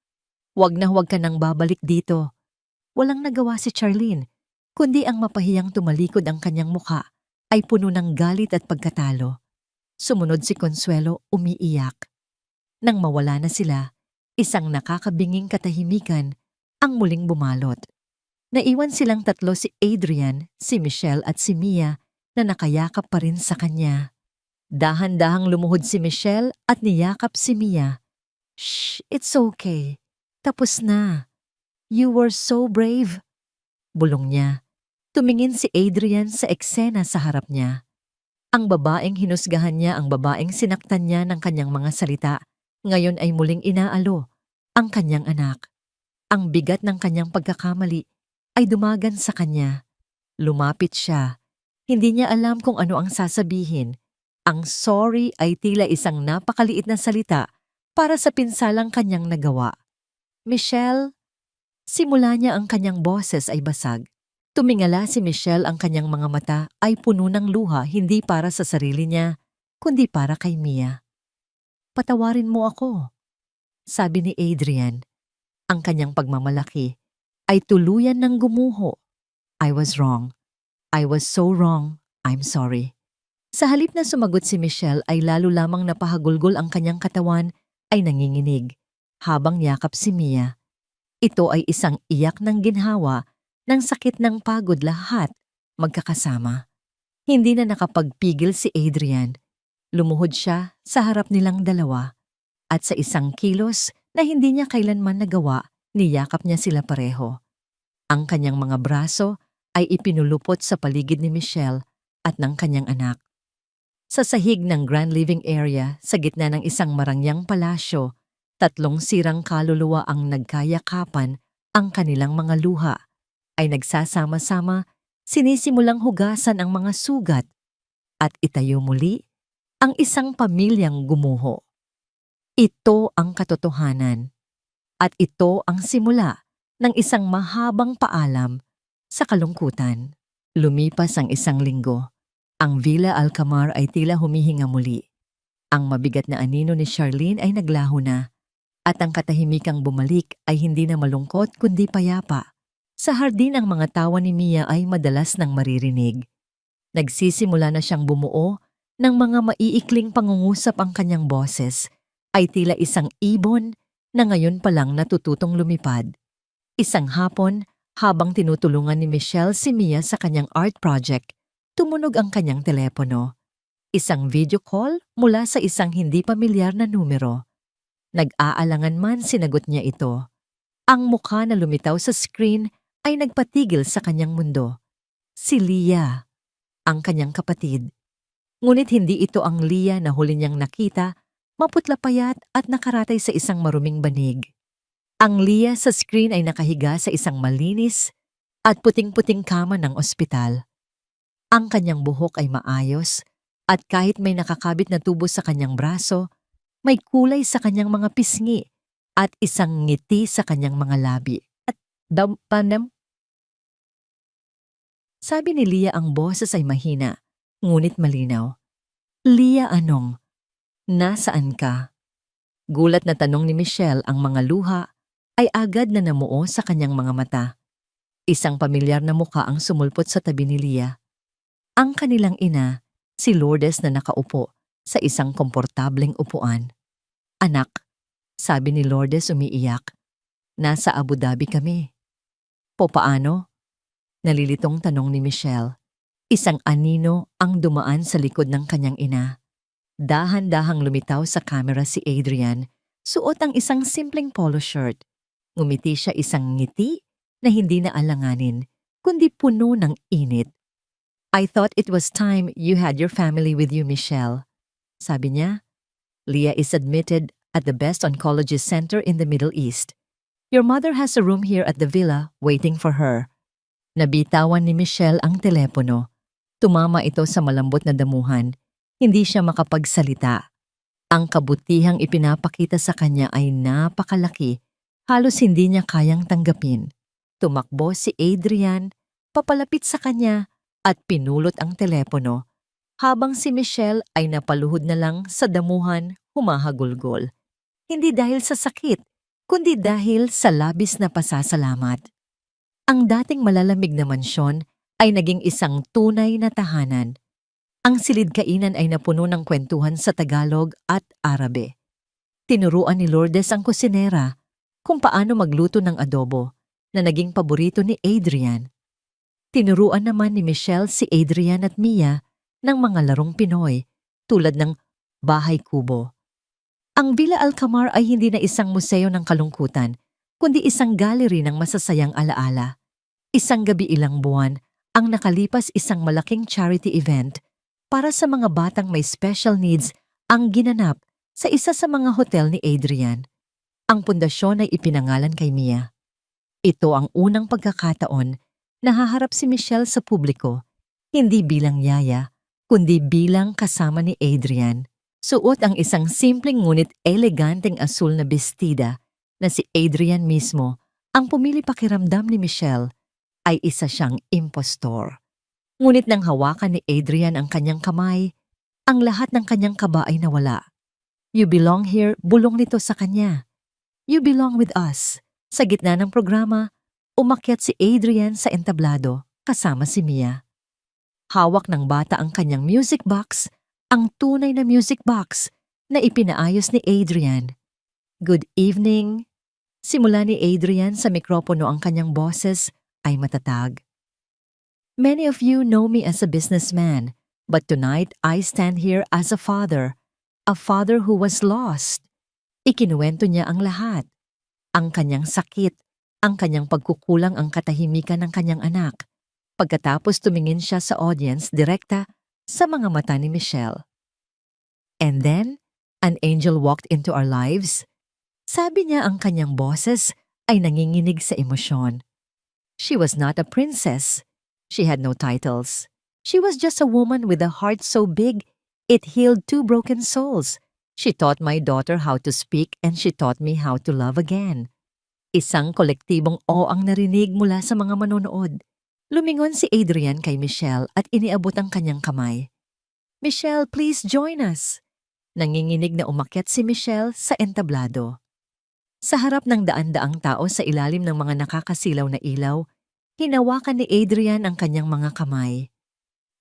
Huwag na huwag ka nang babalik dito. Walang nagawa si Charlene, kundi ang mapahiyang tumalikod ang kanyang muka ay puno ng galit at pagkatalo. Sumunod si Consuelo umiiyak. Nang mawala na sila, isang nakakabinging katahimikan ang muling bumalot. Naiwan silang tatlo, si Adrian, si Michelle at si Mia, na nakayakap pa rin sa kanya. Dahan-dahang lumuhod si Michelle at niyakap si Mia. "Shh, it's okay. Tapos na. You were so brave." Bulong niya. Tumingin si Adrian sa eksena sa harap niya. Ang babaeng hinusgahan niya, ang babaeng sinaktan niya ng kanyang mga salita, ngayon ay muling inaalo ang kanyang anak. Ang bigat ng kanyang pagkakamali ay dumagan sa kanya. Lumapit siya. Hindi niya alam kung ano ang sasabihin. Ang sorry ay tila isang napakaliit na salita para sa pinsalang kanyang nagawa. "Michelle?" Simula niya, ang kanyang boses ay basag. Tumingala si Michelle, ang kanyang mga mata ay puno ng luha, hindi para sa sarili niya, kundi para kay Mia. "Patawarin mo ako," sabi ni Adrian. Ang kanyang pagmamalaki ay tuluyan ng gumuho. "I was wrong. I was so wrong. I'm sorry." Sa halip na sumagot si Michelle ay lalo lamang napahagulgol, ang kanyang katawan ay nanginginig habang yakap si Mia. Ito ay isang iyak ng ginhawa, ng sakit, ng pagod, lahat magkakasama. Hindi na nakapagpigil si Adrian. Lumuhod siya sa harap nilang dalawa at sa isang kilos na hindi niya kailanman nagawa, niyakap niya sila pareho. Ang kanyang mga braso ay ipinulupot sa paligid ni Michelle at ng kanyang anak. Sa sahig ng Grand Living Area, sa gitna ng isang marangyang palasyo, tatlong sirang kaluluwa ang nagkayakapan, ang kanilang mga luha ay nagsasama-sama, sinisimulang hugasan ang mga sugat at itayo muli ang isang pamilyang gumuho. Ito ang katotohanan at ito ang simula ng isang mahabang paalam sa kalungkutan. Lumipas ang isang linggo. Ang Villa Alcamar ay tila humihinga muli. Ang mabigat na anino ni Charlene ay naglaho na at ang katahimikang bumalik ay hindi na malungkot kundi payapa. Sa hardin, ang mga tawa ni Mia ay madalas nang maririnig. Nagsisimula na siyang bumuo ng mga maiikling pangungusap, ang kanyang boses ay tila isang ibon na ngayon pa lang natututong lumipad. Isang hapon, habang tinutulungan ni Michelle si Mia sa kanyang art project, tumunog ang kanyang telepono. Isang video call mula sa isang hindi pamilyar na numero. Nag-aalangan man, sinagot niya ito. Ang mukha na lumitaw sa screen ay nagpatigil sa kanyang mundo. Si Leah, ang kanyang kapatid. Ngunit hindi ito ang Leah na huli niyang nakita, maputla payat at nakaratay sa isang maruming banig. Ang Leah sa screen ay nakahiga sa isang malinis at puting-puting kama ng ospital. Ang kanyang buhok ay maayos at kahit may nakakabit na tubo sa kanyang braso, may kulay sa kanyang mga pisngi at isang ngiti sa kanyang mga labi. Panem? Sabi ni Leah, ang boses ay mahina, ngunit malinaw. "Leah, anong? Nasaan ka?" Gulat na tanong ni Michelle, ang mga luha ay agad na namuo sa kanyang mga mata. Isang pamilyar na mukha ang sumulpot sa tabi ni Leah. Ang kanilang ina, si Lourdes, na nakaupo sa isang komportableng upuan. "Anak," sabi ni Lourdes umiiyak, "nasa Abu Dhabi kami." "Paano?" nalilitong tanong ni Michelle. Isang anino ang dumaan sa likod ng kanyang ina. Dahan-dahang lumitaw sa camera si Adrian, suot ang isang simpleng polo shirt. Ngumiti siya, isang ngiti na hindi na alanganin, kundi puno ng init. "I thought it was time you had your family with you, Michelle." Sabi niya, "Leah is admitted at the best oncology center in the Middle East. Your mother has a room here at the villa waiting for her." Nabitawan ni Michelle ang telepono. Tumama ito sa malambot na damuhan. Hindi siya makapagsalita. Ang kabutihang ipinapakita sa kanya ay napakalaki. Halos hindi niya kayang tanggapin. Tumakbo si Adrian, papalapit sa kanya at pinulot ang telepono, habang si Michelle ay napaluhod na lang sa damuhan, humahagulgol. Hindi dahil sa sakit, kundi dahil sa labis na pasasalamat. Ang dating malalamig na mansyon ay naging isang tunay na tahanan. Ang silid-kainan ay napuno ng kwentuhan sa Tagalog at Arabe. Tinuruan ni Lourdes ang kusinera kung paano magluto ng adobo na naging paborito ni Adrian. Tinuruan naman ni Michelle si Adrian at Mia ng mga larong Pinoy tulad ng bahay kubo. Ang Villa Alcamar ay hindi na isang museo ng kalungkutan, kundi isang gallery ng masasayang alaala. Isang gabi ilang buwan ang nakalipas isang malaking charity event para sa mga batang may special needs ang ginanap sa isa sa mga hotel ni Adrian. Ang pundasyon ay ipinangalan kay Mia. Ito ang unang pagkakataon na haharap si Michelle sa publiko, hindi bilang yaya, kundi bilang kasama ni Adrian. Suot ang isang simpleng ngunit eleganteng asul na bestida na si Adrian mismo ang pumili pakiramdam ni Michelle ay isa siyang impostor. Ngunit nang hawakan ni Adrian ang kanyang kamay, ang lahat ng kanyang kaba ay nawala. You belong here, bulong nito sa kanya. You belong with us. Sa gitna ng programa, umakyat si Adrian sa entablado kasama si Mia. Hawak ng bata ang kanyang music box, ang tunay na music box na ipinaayos ni Adrian. Good evening. Simula ni Adrian sa mikropono ang kanyang boses ay matatag. Many of you know me as a businessman, but tonight I stand here as a father who was lost. Ikinuwento niya ang lahat. Ang kanyang sakit, ang kanyang pagkukulang ang katahimikan ng kanyang anak. Pagkatapos tumingin siya sa audience direkta sa mga mata ni Michelle. And then, an angel walked into our lives. Sabi niya ang kanyang boses ay nanginginig sa emosyon. She was not a princess. She had no titles. She was just a woman with a heart so big, it healed 2 broken souls. She taught my daughter how to speak and she taught me how to love again. Isang kolektibong ang narinig mula sa mga manonood. Lumingon si Adrian kay Michelle at iniabot ang kanyang kamay. Michelle, please join us. Nanginginig na umakyat si Michelle sa entablado. Sa harap ng daan-daang tao sa ilalim ng mga nakakasilaw na ilaw, hinawakan ni Adrian ang kanyang mga kamay.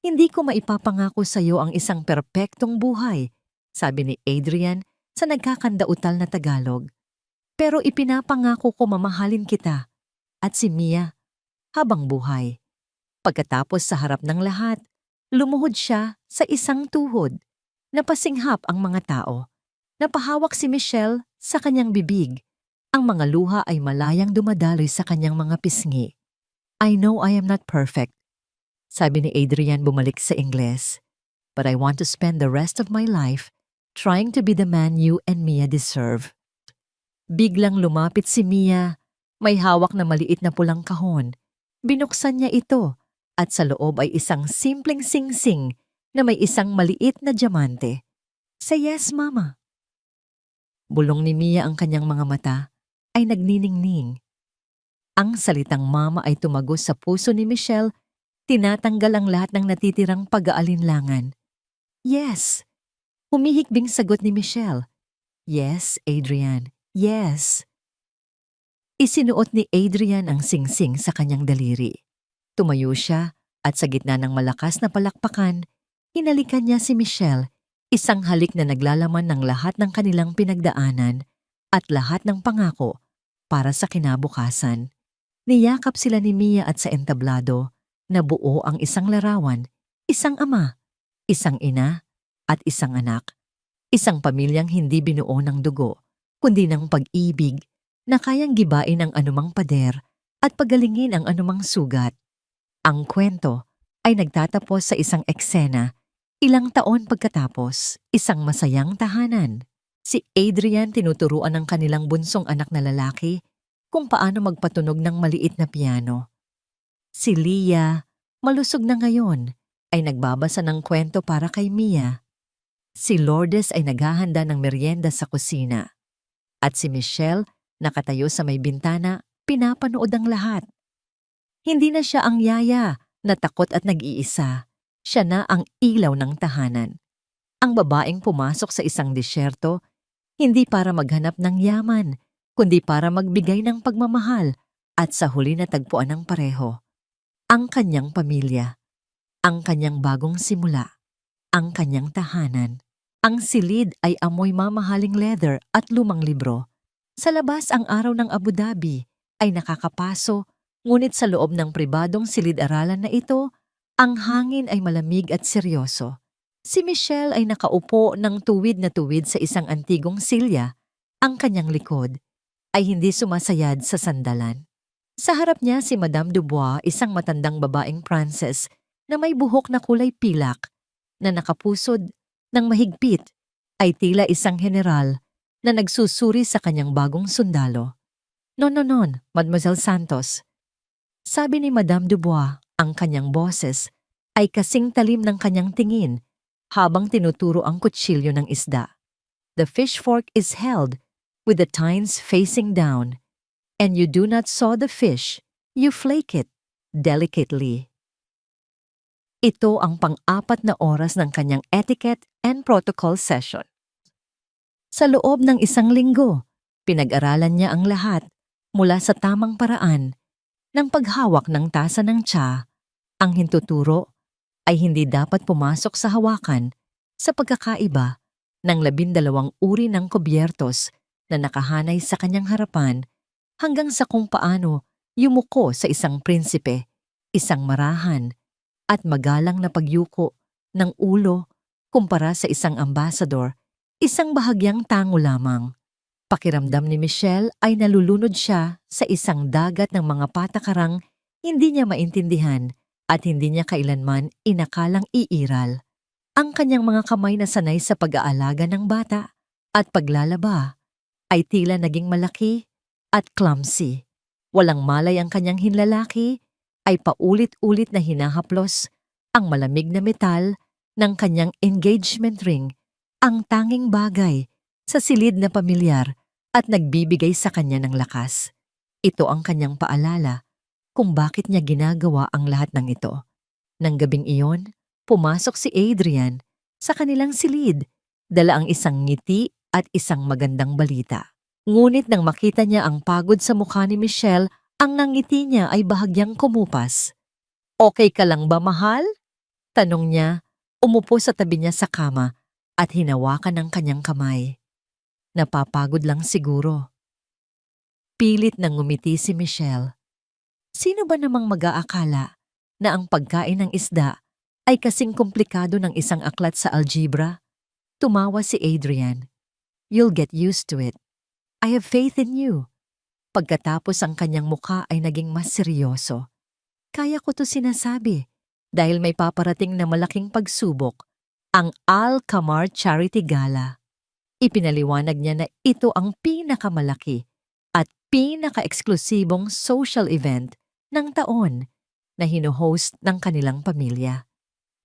Hindi ko maipapangako sa iyo ang isang perpektong buhay, sabi ni Adrian sa nagkakandautal na Tagalog. Pero ipinapangako ko mamahalin kita at si Mia habang buhay. Pagkatapos sa harap ng lahat, lumuhod siya sa isang tuhod. Napasinghap ang mga tao. Napahawak si Michelle sa kanyang bibig. Ang mga luha ay malayang dumadaloy sa kanyang mga pisngi. I know I am not perfect, sabi ni Adrian bumalik sa Ingles. But I want to spend the rest of my life trying to be the man you and Mia deserve. Biglang lumapit si Mia. May hawak na maliit na pulang kahon. Binuksan niya ito at sa loob ay isang simpleng singsing na may isang maliit na diamante. Say yes, Mama. Bulong ni Mia ang kanyang mga mata ay nagniningning. Ang salitang mama ay tumagos sa puso ni Michelle, tinatanggal ang lahat ng natitirang pag-aalinlangan. Yes. Humihikbing sagot ni Michelle. Yes, Adrian. Yes. Isinuot ni Adrian ang singsing sa kanyang daliri. Tumayo siya at sa gitna ng malakas na palakpakan, hinalikan niya si Michelle, isang halik na naglalaman ng lahat ng kanilang pinagdaanan at lahat ng pangako para sa kinabukasan. Niyakap sila ni Mia at sa entablado na buo ang isang larawan, isang ama, isang ina at isang anak. Isang pamilyang hindi binuo ng dugo, kundi ng pag-ibig na kayang gibain ang anumang pader at pagalingin ang anumang sugat. Ang kwento ay nagtatapos sa isang eksena, ilang taon pagkatapos, isang masayang tahanan. Si Adrian tinuturuan ng kanilang bunsong anak na lalaki kung paano magpatunog ng maliit na piano. Si Leah, malusog na ngayon, ay nagbabasa ng kwento para kay Mia. Si Lourdes ay naghahanda ng merienda sa kusina. At si Michelle, nakatayo sa may bintana, pinapanood ang lahat. Hindi na siya ang yaya na takot at nag-iisa. Siya na ang ilaw ng tahanan. Ang babaeng pumasok sa isang disyerto, hindi para maghanap ng yaman, kundi para magbigay ng pagmamahal at sa huli natagpuan ng pareho ang kanyang pamilya, ang kanyang bagong simula, ang kanyang tahanan. Ang silid ay amoy mamahaling leather at lumang libro. Sa labas ang araw ng Abu Dhabi ay nakakapaso, ngunit sa loob ng pribadong silid-aralan na ito, ang hangin ay malamig at seryoso. Si Michelle ay nakaupo ng tuwid na tuwid sa isang antigong silya. Ang kanyang likod ay hindi sumasayad sa sandalan. Sa harap niya si Madame Dubois, isang matandang babaeng Pranses na may buhok na kulay pilak na nakapusod ng mahigpit, ay tila isang general na nagsusuri sa kanyang bagong sundalo. Non, Mademoiselle Santos. Sabi ni Madame Dubois, ang kanyang boses ay kasing talim ng kanyang tingin habang tinuturo ang kutsilyo ng isda. The fish fork is held with the tines facing down, and you do not saw the fish, you flake it delicately. Ito ang pang-apat na oras ng kanyang etiquette and protocol session. Sa loob ng isang linggo, pinag-aralan niya ang lahat mula sa tamang paraan ng paghawak ng tasa ng tsa. Ang hintuturo ay hindi dapat pumasok sa hawakan sa pagkakaiba ng 12 uri ng kubyertos na nakahanay sa kanyang harapan hanggang sa kung paano yumuko sa isang prinsipe, isang marahan, at magalang na pagyuko ng ulo kumpara sa isang ambasador, isang bahagyang tango lamang. Pakiramdam ni Michelle ay nalulunod siya sa isang dagat ng mga patakarang hindi niya maintindihan at hindi niya kailanman inakalang iiral. Ang kanyang mga kamay na sanay sa pag-aalaga ng bata at paglalaba ay tila naging malaki at clumsy. Walang malay ang kanyang hinlalaki ay paulit-ulit na hinahaplos ang malamig na metal ng kanyang engagement ring, ang tanging bagay sa silid na pamilyar at nagbibigay sa kanya ng lakas. Ito ang kanyang paalala kung bakit niya ginagawa ang lahat ng ito. Nang gabing iyon, pumasok si Adrian sa kanilang silid, dala ang isang ngiti at isang magandang balita. Ngunit nang makita niya ang pagod sa mukha ni Michelle, ang nangiti niya ay bahagyang kumupas. "Okay ka lang ba, mahal?" Tanong niya, umupo sa tabi niya sa kama at hinawakan ang kanyang kamay. Napapagod lang siguro. Pilit nang ngumiti si Michelle. Sino ba namang mag-aakala na ang pagkain ng isda ay kasing komplikado ng isang aklat sa algebra? Tumawa si Adrian. "You'll get used to it. I have faith in you." Pagkatapos ang kanyang mukha ay naging mas seryoso. "Kaya ko to sinasabi dahil may paparating na malaking pagsubok, ang Al-Qamar Charity Gala." Ipinaliwanag niya na ito ang pinakamalaki at pinaka-eksklusibong social event ng taon na hino-host ng kanilang pamilya.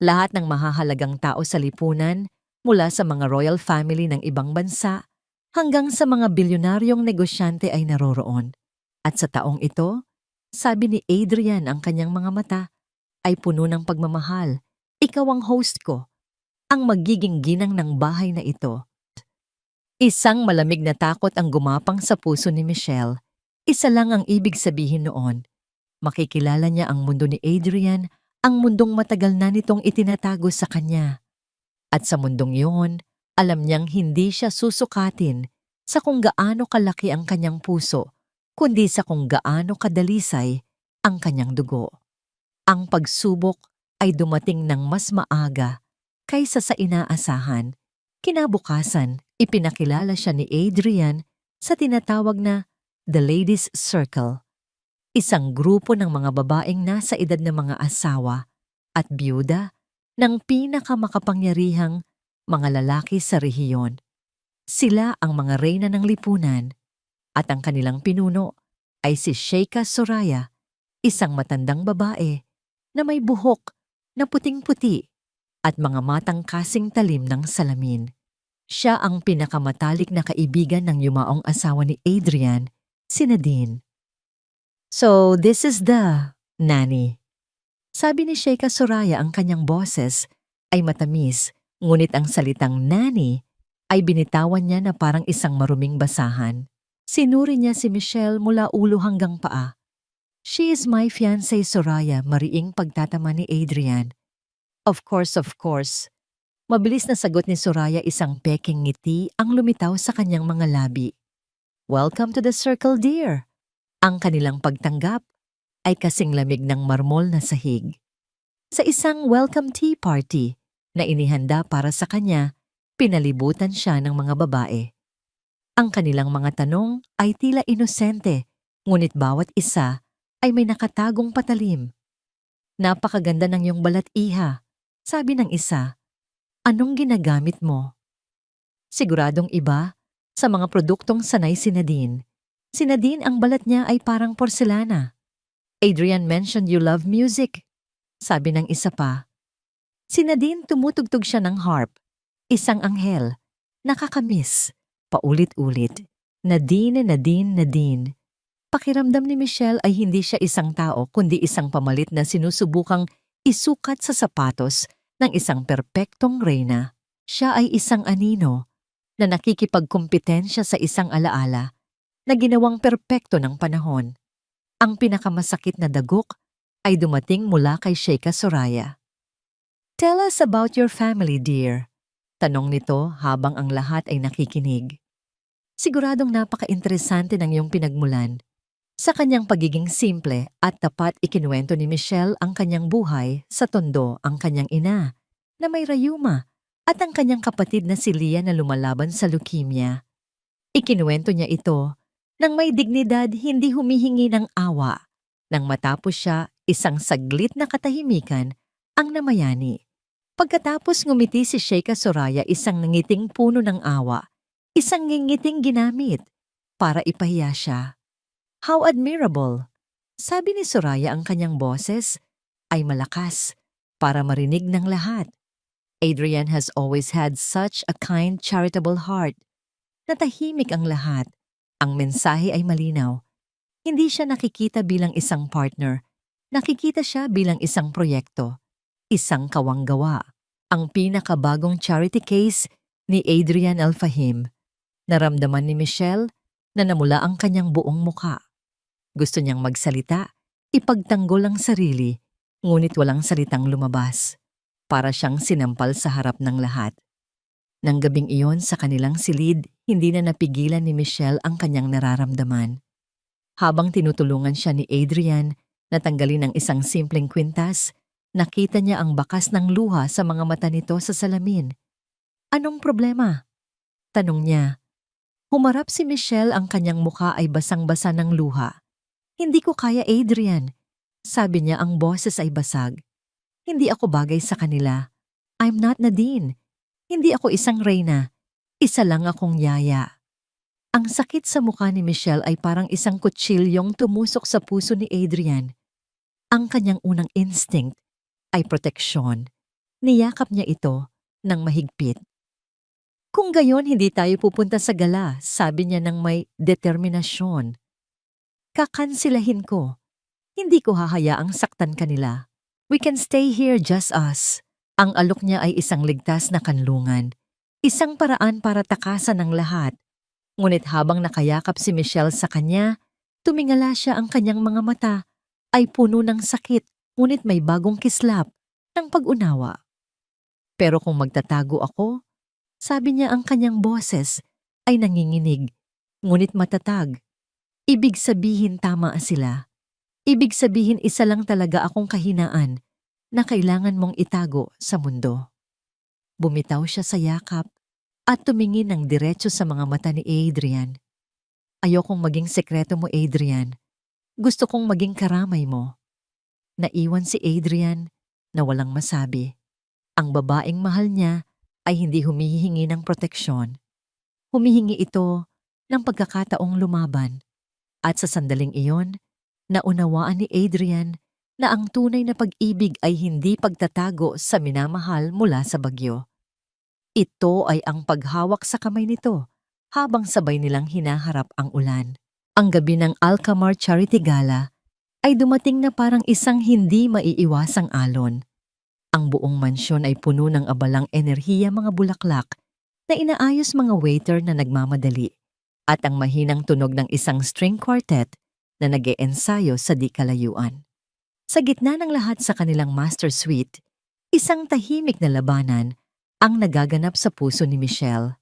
Lahat ng mahahalagang tao sa lipunan, mula sa mga royal family ng ibang bansa hanggang sa mga bilyonaryong negosyante ay naroroon. At sa taong ito, sabi ni Adrian, ang kanyang mga mata ay puno ng pagmamahal. "Ikaw ang host ko, ang magiging ginang ng bahay na ito." Isang malamig na takot ang gumapang sa puso ni Michelle. Isa lang ang ibig sabihin noon. Makikilala niya ang mundo ni Adrian, ang mundong matagal na nitong itinatago sa kanya. At sa mundong iyon, alam niyang hindi siya susukatin sa kung gaano kalaki ang kanyang puso, kundi sa kung gaano kadalisay ang kanyang dugo. Ang pagsubok ay dumating ng mas maaga kaysa sa inaasahan. Kinabukasan, ipinakilala siya ni Adrian sa tinatawag na The Ladies' Circle, isang grupo ng mga babaeng nasa edad ng mga asawa at byuda ng pinakamakapangyarihang mga lalaki sa rehiyon. Sila ang mga reyna ng lipunan at ang kanilang pinuno ay si Sheikha Soraya, isang matandang babae na may buhok na puting-puti at mga matang kasing talim ng salamin. Siya ang pinakamatalik na kaibigan ng yumaong asawa ni Adrian, si Nadine. "So this is the nanny." Sabi ni Sheikha Soraya, ang kanyang boses ay matamis, ngunit ang salitang nanny ay binitawan niya na parang isang maruming basahan. Sinuri niya si Michelle mula ulo hanggang paa. She is my fiancé, Soraya, mariing pagtatama ni Adrian. Of course, of course. Mabilis na sagot ni Soraya, isang peking ngiti ang lumitaw sa kanyang mga labi. Welcome to the circle, dear. Ang kanilang pagtanggap ay kasing lamig ng marmol na sahig. Sa isang welcome tea party na inihanda para sa kanya, pinalibutan siya ng mga babae. Ang kanilang mga tanong ay tila inosente, ngunit bawat isa ay may nakatagong patalim. Napakaganda ng iyong balat, iha, sabi ng isa. Anong ginagamit mo? Siguradong iba sa mga produktong sanay si Nadine. Si Nadine, ang balat niya ay parang porselana. Adrian mentioned you love music, sabi ng isa pa. Si Nadine, tumutugtog siya ng harp. Isang anghel. Nakakamiss. Paulit-ulit. Nadine, Nadine, Nadine. Pakiramdam ni Michelle ay hindi siya isang tao kundi isang pamalit na sinusubukang isukat sa sapatos ng isang perpektong reyna. Siya ay isang anino na nakikipagkumpetensya sa isang alaala na ginawang perpekto ng panahon. Ang pinakamasakit na dagok ay dumating mula kay Sheikha Soraya. Tell us about your family, dear. Tanong nito habang ang lahat ay nakikinig. Siguradong napaka-interesante ng iyong pinagmulan. Sa kanyang pagiging simple at tapat, ikinuwento ni Michelle ang kanyang buhay sa tondo, ang kanyang ina na may rayuma at ang kanyang kapatid na si Leah na lumalaban sa leukemia. Ikinuwento niya ito nang may dignidad, hindi humihingi ng awa. Nang matapos siya, isang saglit na katahimikan ang namayani. Pagkatapos ngumiti si Sheikha Soraya, isang nangiting puno ng awa, isang ngingiting ginamit para ipahiya siya. How admirable! Sabi ni Soraya, ang kanyang boses ay malakas para marinig ng lahat. Adrian has always had such a kind, charitable heart. Natahimik ang lahat. Ang mensahe ay malinaw. Hindi siya nakikita bilang isang partner. Nakikita siya bilang isang proyekto. Isang kawanggawa. Ang pinakabagong charity case ni Adrian Al-Fahim. Naramdaman ni Michelle na namula ang kanyang buong muka. Gusto niyang magsalita, ipagtanggol ang sarili, ngunit walang salitang lumabas. Para siyang sinampal sa harap ng lahat. Nang gabing iyon sa kanilang silid, hindi na napigilan ni Michelle ang kanyang nararamdaman. Habang tinutulungan siya ni Adrian na tanggalin ang isang simpleng kwintas, nakita niya ang bakas ng luha sa mga mata nito sa salamin. Anong problema? Tanong niya. Humarap si Michelle, ang kanyang mukha ay basang-basa ng luha. Hindi ko kaya, Adrian. Sabi niya, ang boses ay basag. Hindi ako bagay sa kanila. I'm not Nadine. Hindi ako isang reyna. Isa lang akong yaya. Ang sakit sa mukha ni Michelle ay parang isang kutsilyong tumusok sa puso ni Adrian. Ang kanyang unang instinct ay proteksyon. Niyakap niya ito ng mahigpit. Kung gayon, hindi tayo pupunta sa gala, sabi niya ng may determinasyon. Kakansilahin ko. Hindi ko hahayaang saktan kanila. We can stay here, just us. Ang alok niya ay isang ligtas na kanlungan. Isang paraan para takasan ng lahat. Ngunit habang nakayakap si Michelle sa kanya, tumingala siya, ang kanyang mga mata ay puno ng sakit, ngunit may bagong kislap ng pag-unawa. Pero kung magtatago ako, sabi niya, ang kanyang boses ay nanginginig, ngunit matatag. Ibig sabihin tama sila. Ibig sabihin isa lang talaga akong kahinaan na kailangan mong itago sa mundo. Bumitaw siya sa yakap at tumingin ng diretso sa mga mata ni Adrian. Ayokong maging sekreto mo, Adrian. Gusto kong maging karamay mo. Naiwan si Adrian na walang masabi. Ang babaeng mahal niya ay hindi humihingi ng proteksyon. Humihingi ito ng pagkakataong lumaban. At sa sandaling iyon, naunawaan ni Adrian na ang tunay na pag-ibig ay hindi pagtatago sa minamahal mula sa bagyo. Ito ay ang paghawak sa kamay nito habang sabay nilang hinaharap ang ulan. Ang gabi ng Alcamar Charity Gala ay dumating na parang isang hindi maiiwasang alon. Ang buong mansyon ay puno ng abalang enerhiya, mga bulaklak na inaayos, mga waiter na nagmamadali. at ang mahinang tunog ng isang string quartet na nag-eensayo sa di kalayuan. Sa gitna ng lahat sa kanilang master suite, isang tahimik na labanan ang nagaganap sa puso ni Michelle.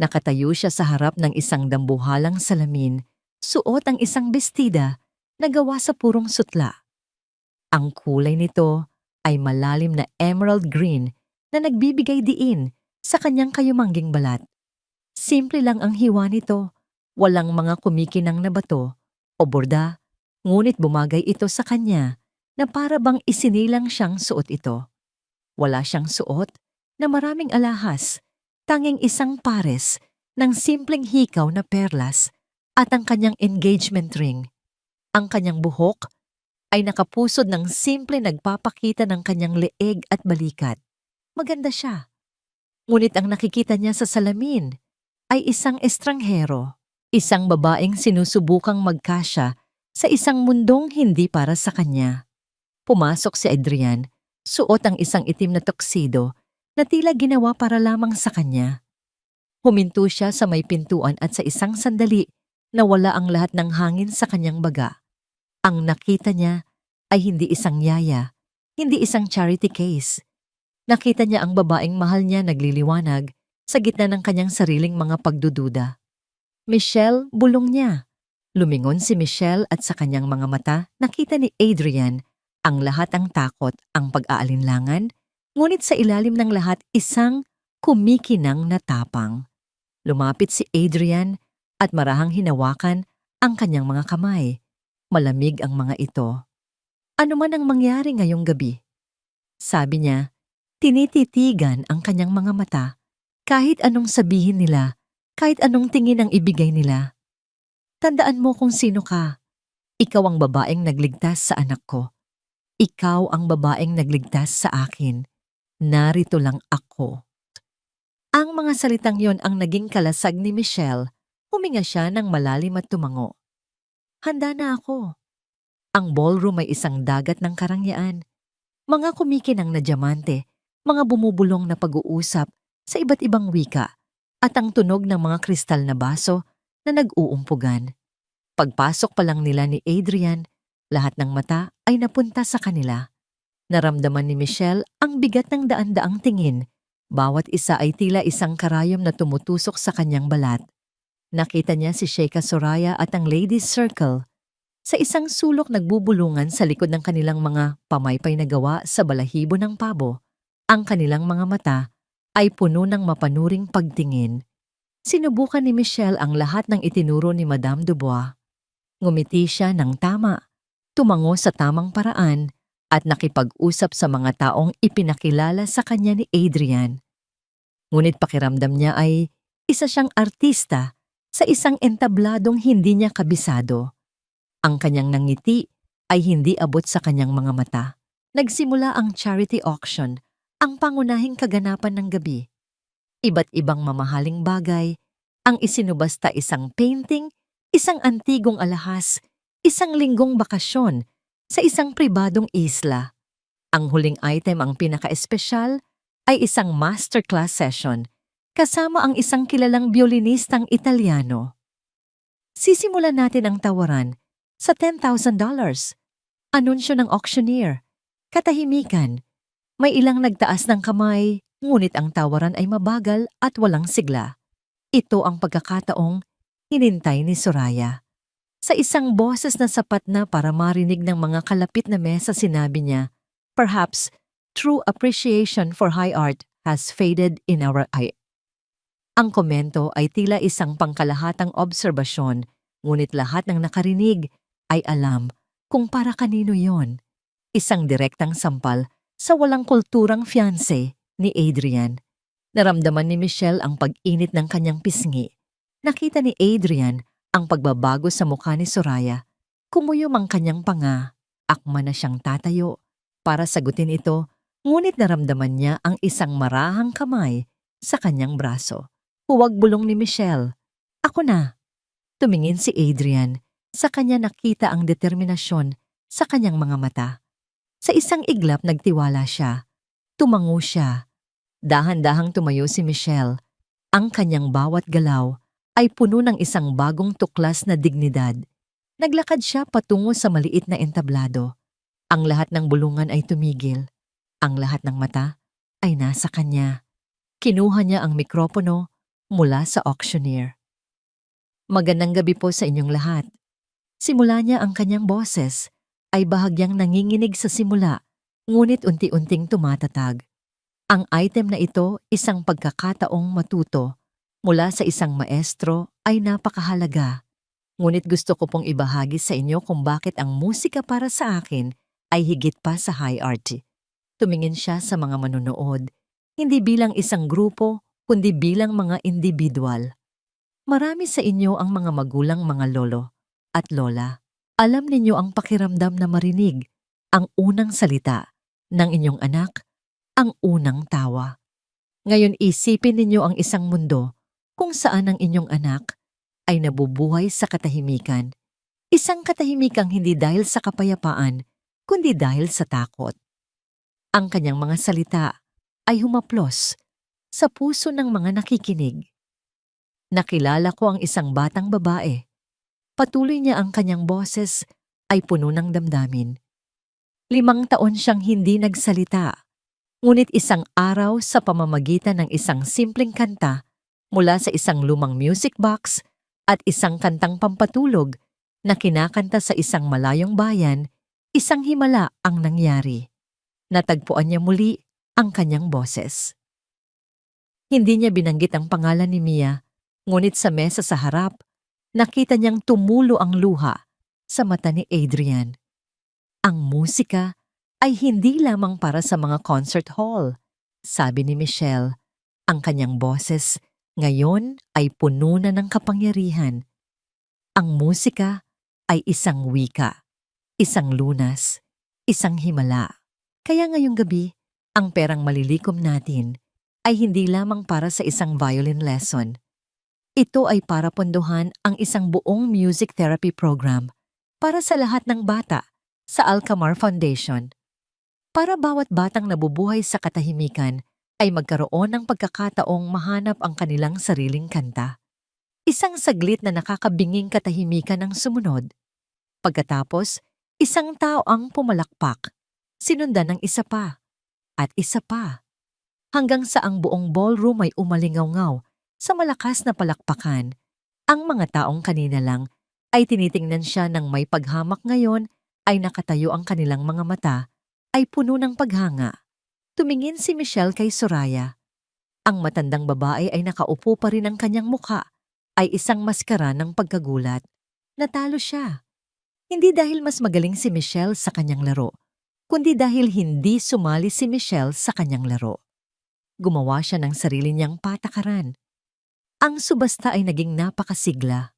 Nakatayo siya sa harap ng isang dambuhalang salamin, suot ang isang bestida na gawa sa purong sutla. Ang kulay nito ay malalim na emerald green na nagbibigay diin sa kanyang kayumangging balat. Simple lang ang hiwa nito, walang mga kumikinang na bato o borda, ngunit bumagay ito sa kanya na para bang isinilang siyang suot ito. Wala siyang suot na maraming alahas, tanging isang pares ng simpleng hikaw na perlas at ang kanyang engagement ring. Ang kanyang buhok ay nakapusod ng simple nagpapakita ng kanyang leeg at balikat. Maganda siya. Ngunit ang nakikita niya sa salamin ay isang estranghero, isang babaeng sinusubukang magkasya sa isang mundong hindi para sa kanya. Pumasok si Adrian, suot ang isang itim na tuxedo na tila ginawa para lamang sa kanya. Huminto siya sa may pintuan at sa isang sandali nawala ang lahat ng hangin sa kanyang baga. Ang nakita niya ay hindi isang yaya, hindi isang charity case. Nakita niya ang babaeng mahal niya nagliliwanag sa gitna ng kanyang sariling mga pagdududa. Michelle, bulong niya. Lumingon si Michelle at sa kanyang mga mata nakita ni Adrian ang lahat ang takot, ang pag-aalinlangan, ngunit sa ilalim ng lahat isang kumikinang na tapang. Lumapit si Adrian at marahang hinawakan ang kanyang mga kamay. Malamig ang mga ito. Ano man ang mangyari ngayong gabi? Sabi niya, tinititigan ang kanyang mga mata. Kahit anong sabihin nila, kahit anong tingin ang ibigay nila. Tandaan mo kung sino ka. Ikaw ang babaeng nagligtas sa anak ko. Ikaw ang babaeng nagligtas sa akin. Narito lang ako. Ang mga salitang yon ang naging kalasag ni Michelle. Huminga siya ng malalim at tumango. Handa na ako. Ang ballroom ay isang dagat ng karangyaan. Mga kumikinang na diamante, mga bumubulong na pag-uusap sa iba't ibang wika, at ang tunog ng mga kristal na baso na nag-uumpugan. Pagpasok pa lang nila ni Adrian, lahat ng mata ay napunta sa kanila. Naramdaman ni Michelle ang bigat ng daan-daang tingin. Bawat isa ay tila isang karayom na tumutusok sa kanyang balat. Nakita niya si Sheikha Soraya at ang Ladies' Circle. Sa isang sulok nagbubulungan sa likod ng kanilang mga pamaypay na gawa sa balahibo ng pabo, ang kanilang mga mata ay puno ng mapanuring pagtingin. Sinubukan ni Michelle ang lahat ng itinuro ni Madame Dubois. Ngumiti siya ng tama, tumango sa tamang paraan, at nakipag-usap sa mga taong ipinakilala sa kanya ni Adrian. Ngunit pakiramdam niya ay isa siyang artista sa isang entabladong hindi niya kabisado. Ang kanyang nangiti ay hindi abot sa kanyang mga mata. Nagsimula ang charity auction, ang pangunahing kaganapan ng gabi. Iba't ibang mamahaling bagay, ang isinubasta isang painting, isang antigong alahas, isang linggong bakasyon sa isang pribadong isla. Ang huling item, ang pinaka-espesyal, ay isang masterclass session kasama ang isang kilalang biolinistang Italiano. Sisimulan natin ang tawaran sa $10,000. Anunsyo ng auctioneer. Katahimikan. May ilang nagtaas ng kamay, ngunit ang tawaran ay mabagal at walang sigla. Ito ang pagkakataong hinintay ni Soraya. Sa isang boses na sapat na para marinig ng mga kalapit na mesa sinabi niya, "Perhaps true appreciation for high art has faded in our eye." Ang komento ay tila isang pangkalahatang obserbasyon, ngunit lahat ng nakarinig ay alam kung para kanino yon. Isang direktang sampal sa walang kulturang fiancé ni Adrian. Naramdaman ni Michelle ang pag-init ng kanyang pisngi. Nakita ni Adrian ang pagbabago sa mukha ni Soraya. Kumuyom ang kanyang panga. Akma na siyang tatayo para sagutin ito, ngunit naramdaman niya ang isang marahang kamay sa kanyang braso. Huwag bulong ni Michelle. Ako na. Tumingin si Adrian. Sa kanya nakita ang determinasyon sa kanyang mga mata. Sa isang iglap nagtiwala siya. Tumango siya. Dahan-dahang tumayo si Michelle. Ang kanyang bawat galaw ay puno ng isang bagong tuklas na dignidad. Naglakad siya patungo sa maliit na entablado. Ang lahat ng bulungan ay tumigil. Ang lahat ng mata ay nasa kanya. Kinuha niya ang mikropono mula sa auctioneer. Magandang gabi po sa inyong lahat. Simula niya ang kanyang boses ay bahagyang nanginginig sa simula, ngunit unti-unting tumatatag. Ang item na ito, isang pagkakataong matuto mula sa isang maestro, ay napakahalaga. Ngunit gusto ko pong ibahagi sa inyo kung bakit ang musika para sa akin ay higit pa sa high art. Tumingin siya sa mga manonood, hindi bilang isang grupo, kundi bilang mga individual. Marami sa inyo ang mga magulang, mga lolo at lola. Alam ninyo ang pakiramdam na marinig ang unang salita ng inyong anak, ang unang tawa. Ngayon isipin ninyo ang isang mundo kung saan ang inyong anak ay nabubuhay sa katahimikan. Isang katahimikang hindi dahil sa kapayapaan, kundi dahil sa takot. Ang kanyang mga salita ay humaplos sa puso ng mga nakikinig. Nakilala ko ang isang batang babae. Patuloy niya ang kanyang boses ay puno ng damdamin. 5 taon siyang hindi nagsalita. Ngunit isang araw sa pamamagitan ng isang simpleng kanta mula sa isang lumang music box at isang kantang pampatulog na kinakanta sa isang malayong bayan, isang himala ang nangyari. Natagpuan niya muli ang kanyang boses. Hindi niya binanggit ang pangalan ni Mia, ngunit sa mesa sa harap, nakita niyang tumulo ang luha sa mata ni Adrian. Ang musika ay hindi lamang para sa mga concert hall, sabi ni Michelle. Ang kanyang boses ngayon ay puno na ng kapangyarihan. Ang musika ay isang wika, isang lunas, isang himala. Kaya ngayong gabi, ang perang malilikom natin ay hindi lamang para sa isang violin lesson. Ito ay para pondohan ang isang buong music therapy program para sa lahat ng bata sa Alcamar Foundation. Para bawat batang nabubuhay sa katahimikan ay magkaroon ng pagkakataong mahanap ang kanilang sariling kanta. Isang saglit na nakakabinging katahimikan ang sumunod. Pagkatapos, isang tao ang pumalakpak, sinundan ng isa pa, at isa pa. Hanggang sa ang buong ballroom ay umalingaw-ngaw sa malakas na palakpakan. Ang mga taong kanina lang ay tinitingnan siya ng may paghamak ngayon ay nakatayo ang kanilang mga mata ay puno ng paghanga. Tumingin si Michelle kay Soraya. Ang matandang babae ay nakaupo pa rin, ang kanyang mukha ay isang maskara ng pagkagulat. Natalo siya. Hindi dahil mas magaling si Michelle sa kanyang laro, kundi dahil hindi sumali si Michelle sa kanyang laro. Gumawa siya ng sarili niyang patakaran. Ang subasta ay naging napakasigla.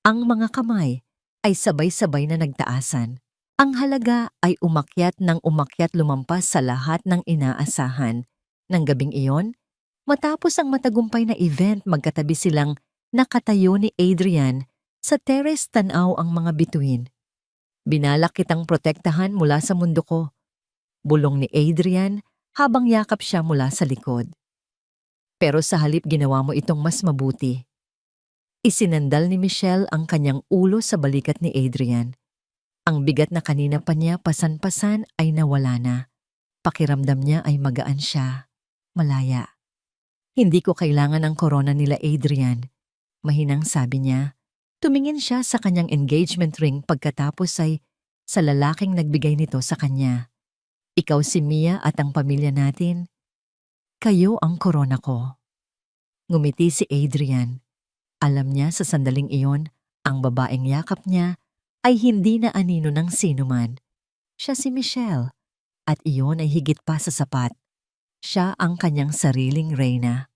Ang mga kamay ay sabay-sabay na nagtaasan. Ang halaga ay umakyat ng umakyat, lumampas sa lahat ng inaasahan. Nang gabing iyon, matapos ang matagumpay na event, magkatabi silang nakatayo ni Adrian sa terrace, tanaw ang mga bituin. Binalak kitang protektahan mula sa mundo ko, bulong ni Adrian habang yakap siya mula sa likod. Pero sa halip ginawa mo itong mas mabuti. Isinandal ni Michelle ang kanyang ulo sa balikat ni Adrian. Ang bigat na kanina pa niya pasan-pasan ay nawala na. Pakiramdam niya ay magaan siya, malaya. Hindi ko kailangan ng korona nila, Adrian. Mahinang sabi niya. Tumingin siya sa kanyang engagement ring, pagkatapos ay sa lalaking nagbigay nito sa kanya. Ikaw si Mia at ang pamilya natin. Kayo ang korona ko. Ngumiti si Adrian. Alam niya sa sandaling iyon, ang babaeng yakap niya ay hindi na anino ng sinuman. Siya si Michelle, at iyon ay higit pa sa sapat. Siya ang kanyang sariling reyna.